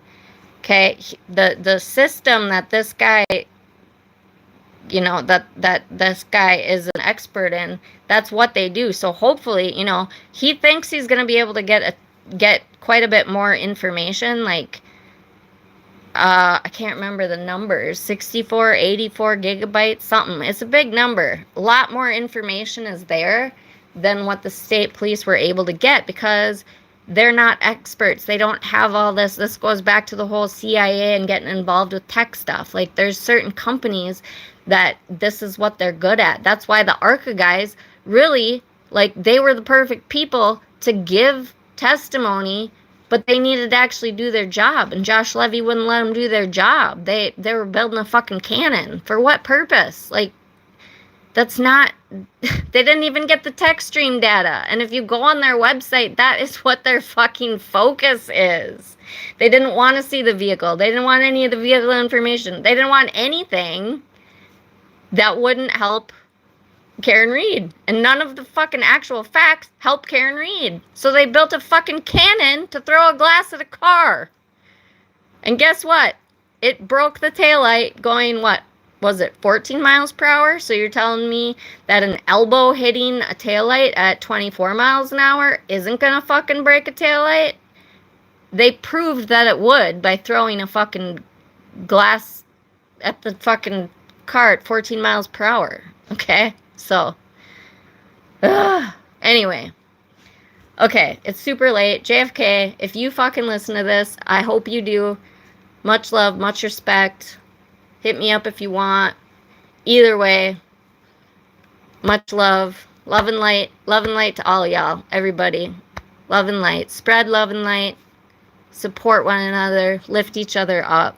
Okay, the system that this guy, you know, that this guy is an expert in, that's what they do. So hopefully, you know, he thinks he's going to be able to get quite a bit more information, like I can't remember the numbers, 64, 84 gigabytes, something. It's a big number. A lot more information is there than what the state police were able to get because they're not experts. They don't have all this. This goes back to the whole CIA and getting involved with tech stuff. Like, there's certain companies that this is what they're good at. That's why the ARCA guys really, like, they were the perfect people to give testimony, but they needed to actually do their job, and Josh Levy wouldn't let them do their job. They were building a fucking cannon. For what purpose? Like, that's not, they didn't even get the text stream data. And if you go on their website, that is what their fucking focus is. They didn't want to see the vehicle. They didn't want any of the vehicle information. They didn't want anything that wouldn't help Karen Reed. And none of the fucking actual facts helped Karen Reed. So they built a fucking cannon to throw a glass at a car. And guess what? It broke the taillight going, what was it, 14 miles per hour? So you're telling me that an elbow hitting a taillight at 24 miles an hour isn't gonna fucking break a taillight? They proved that it would by throwing a fucking glass at the fucking car at 14 miles per hour. Okay? So, anyway. Okay, it's super late. JFK, if you fucking listen to this, I hope you do. Much love, much respect. Hit me up if you want. Either way, much love. Love and light. Love and light to all y'all. Everybody. Love and light. Spread love and light. Support one another. Lift each other up.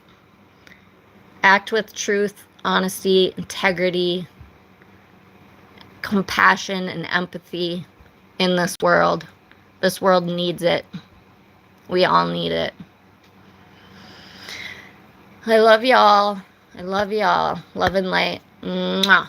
Act with truth, honesty, integrity, compassion, and empathy in this world. This world needs it. We all need it. I love y'all. I love y'all. Love and light. Mwah.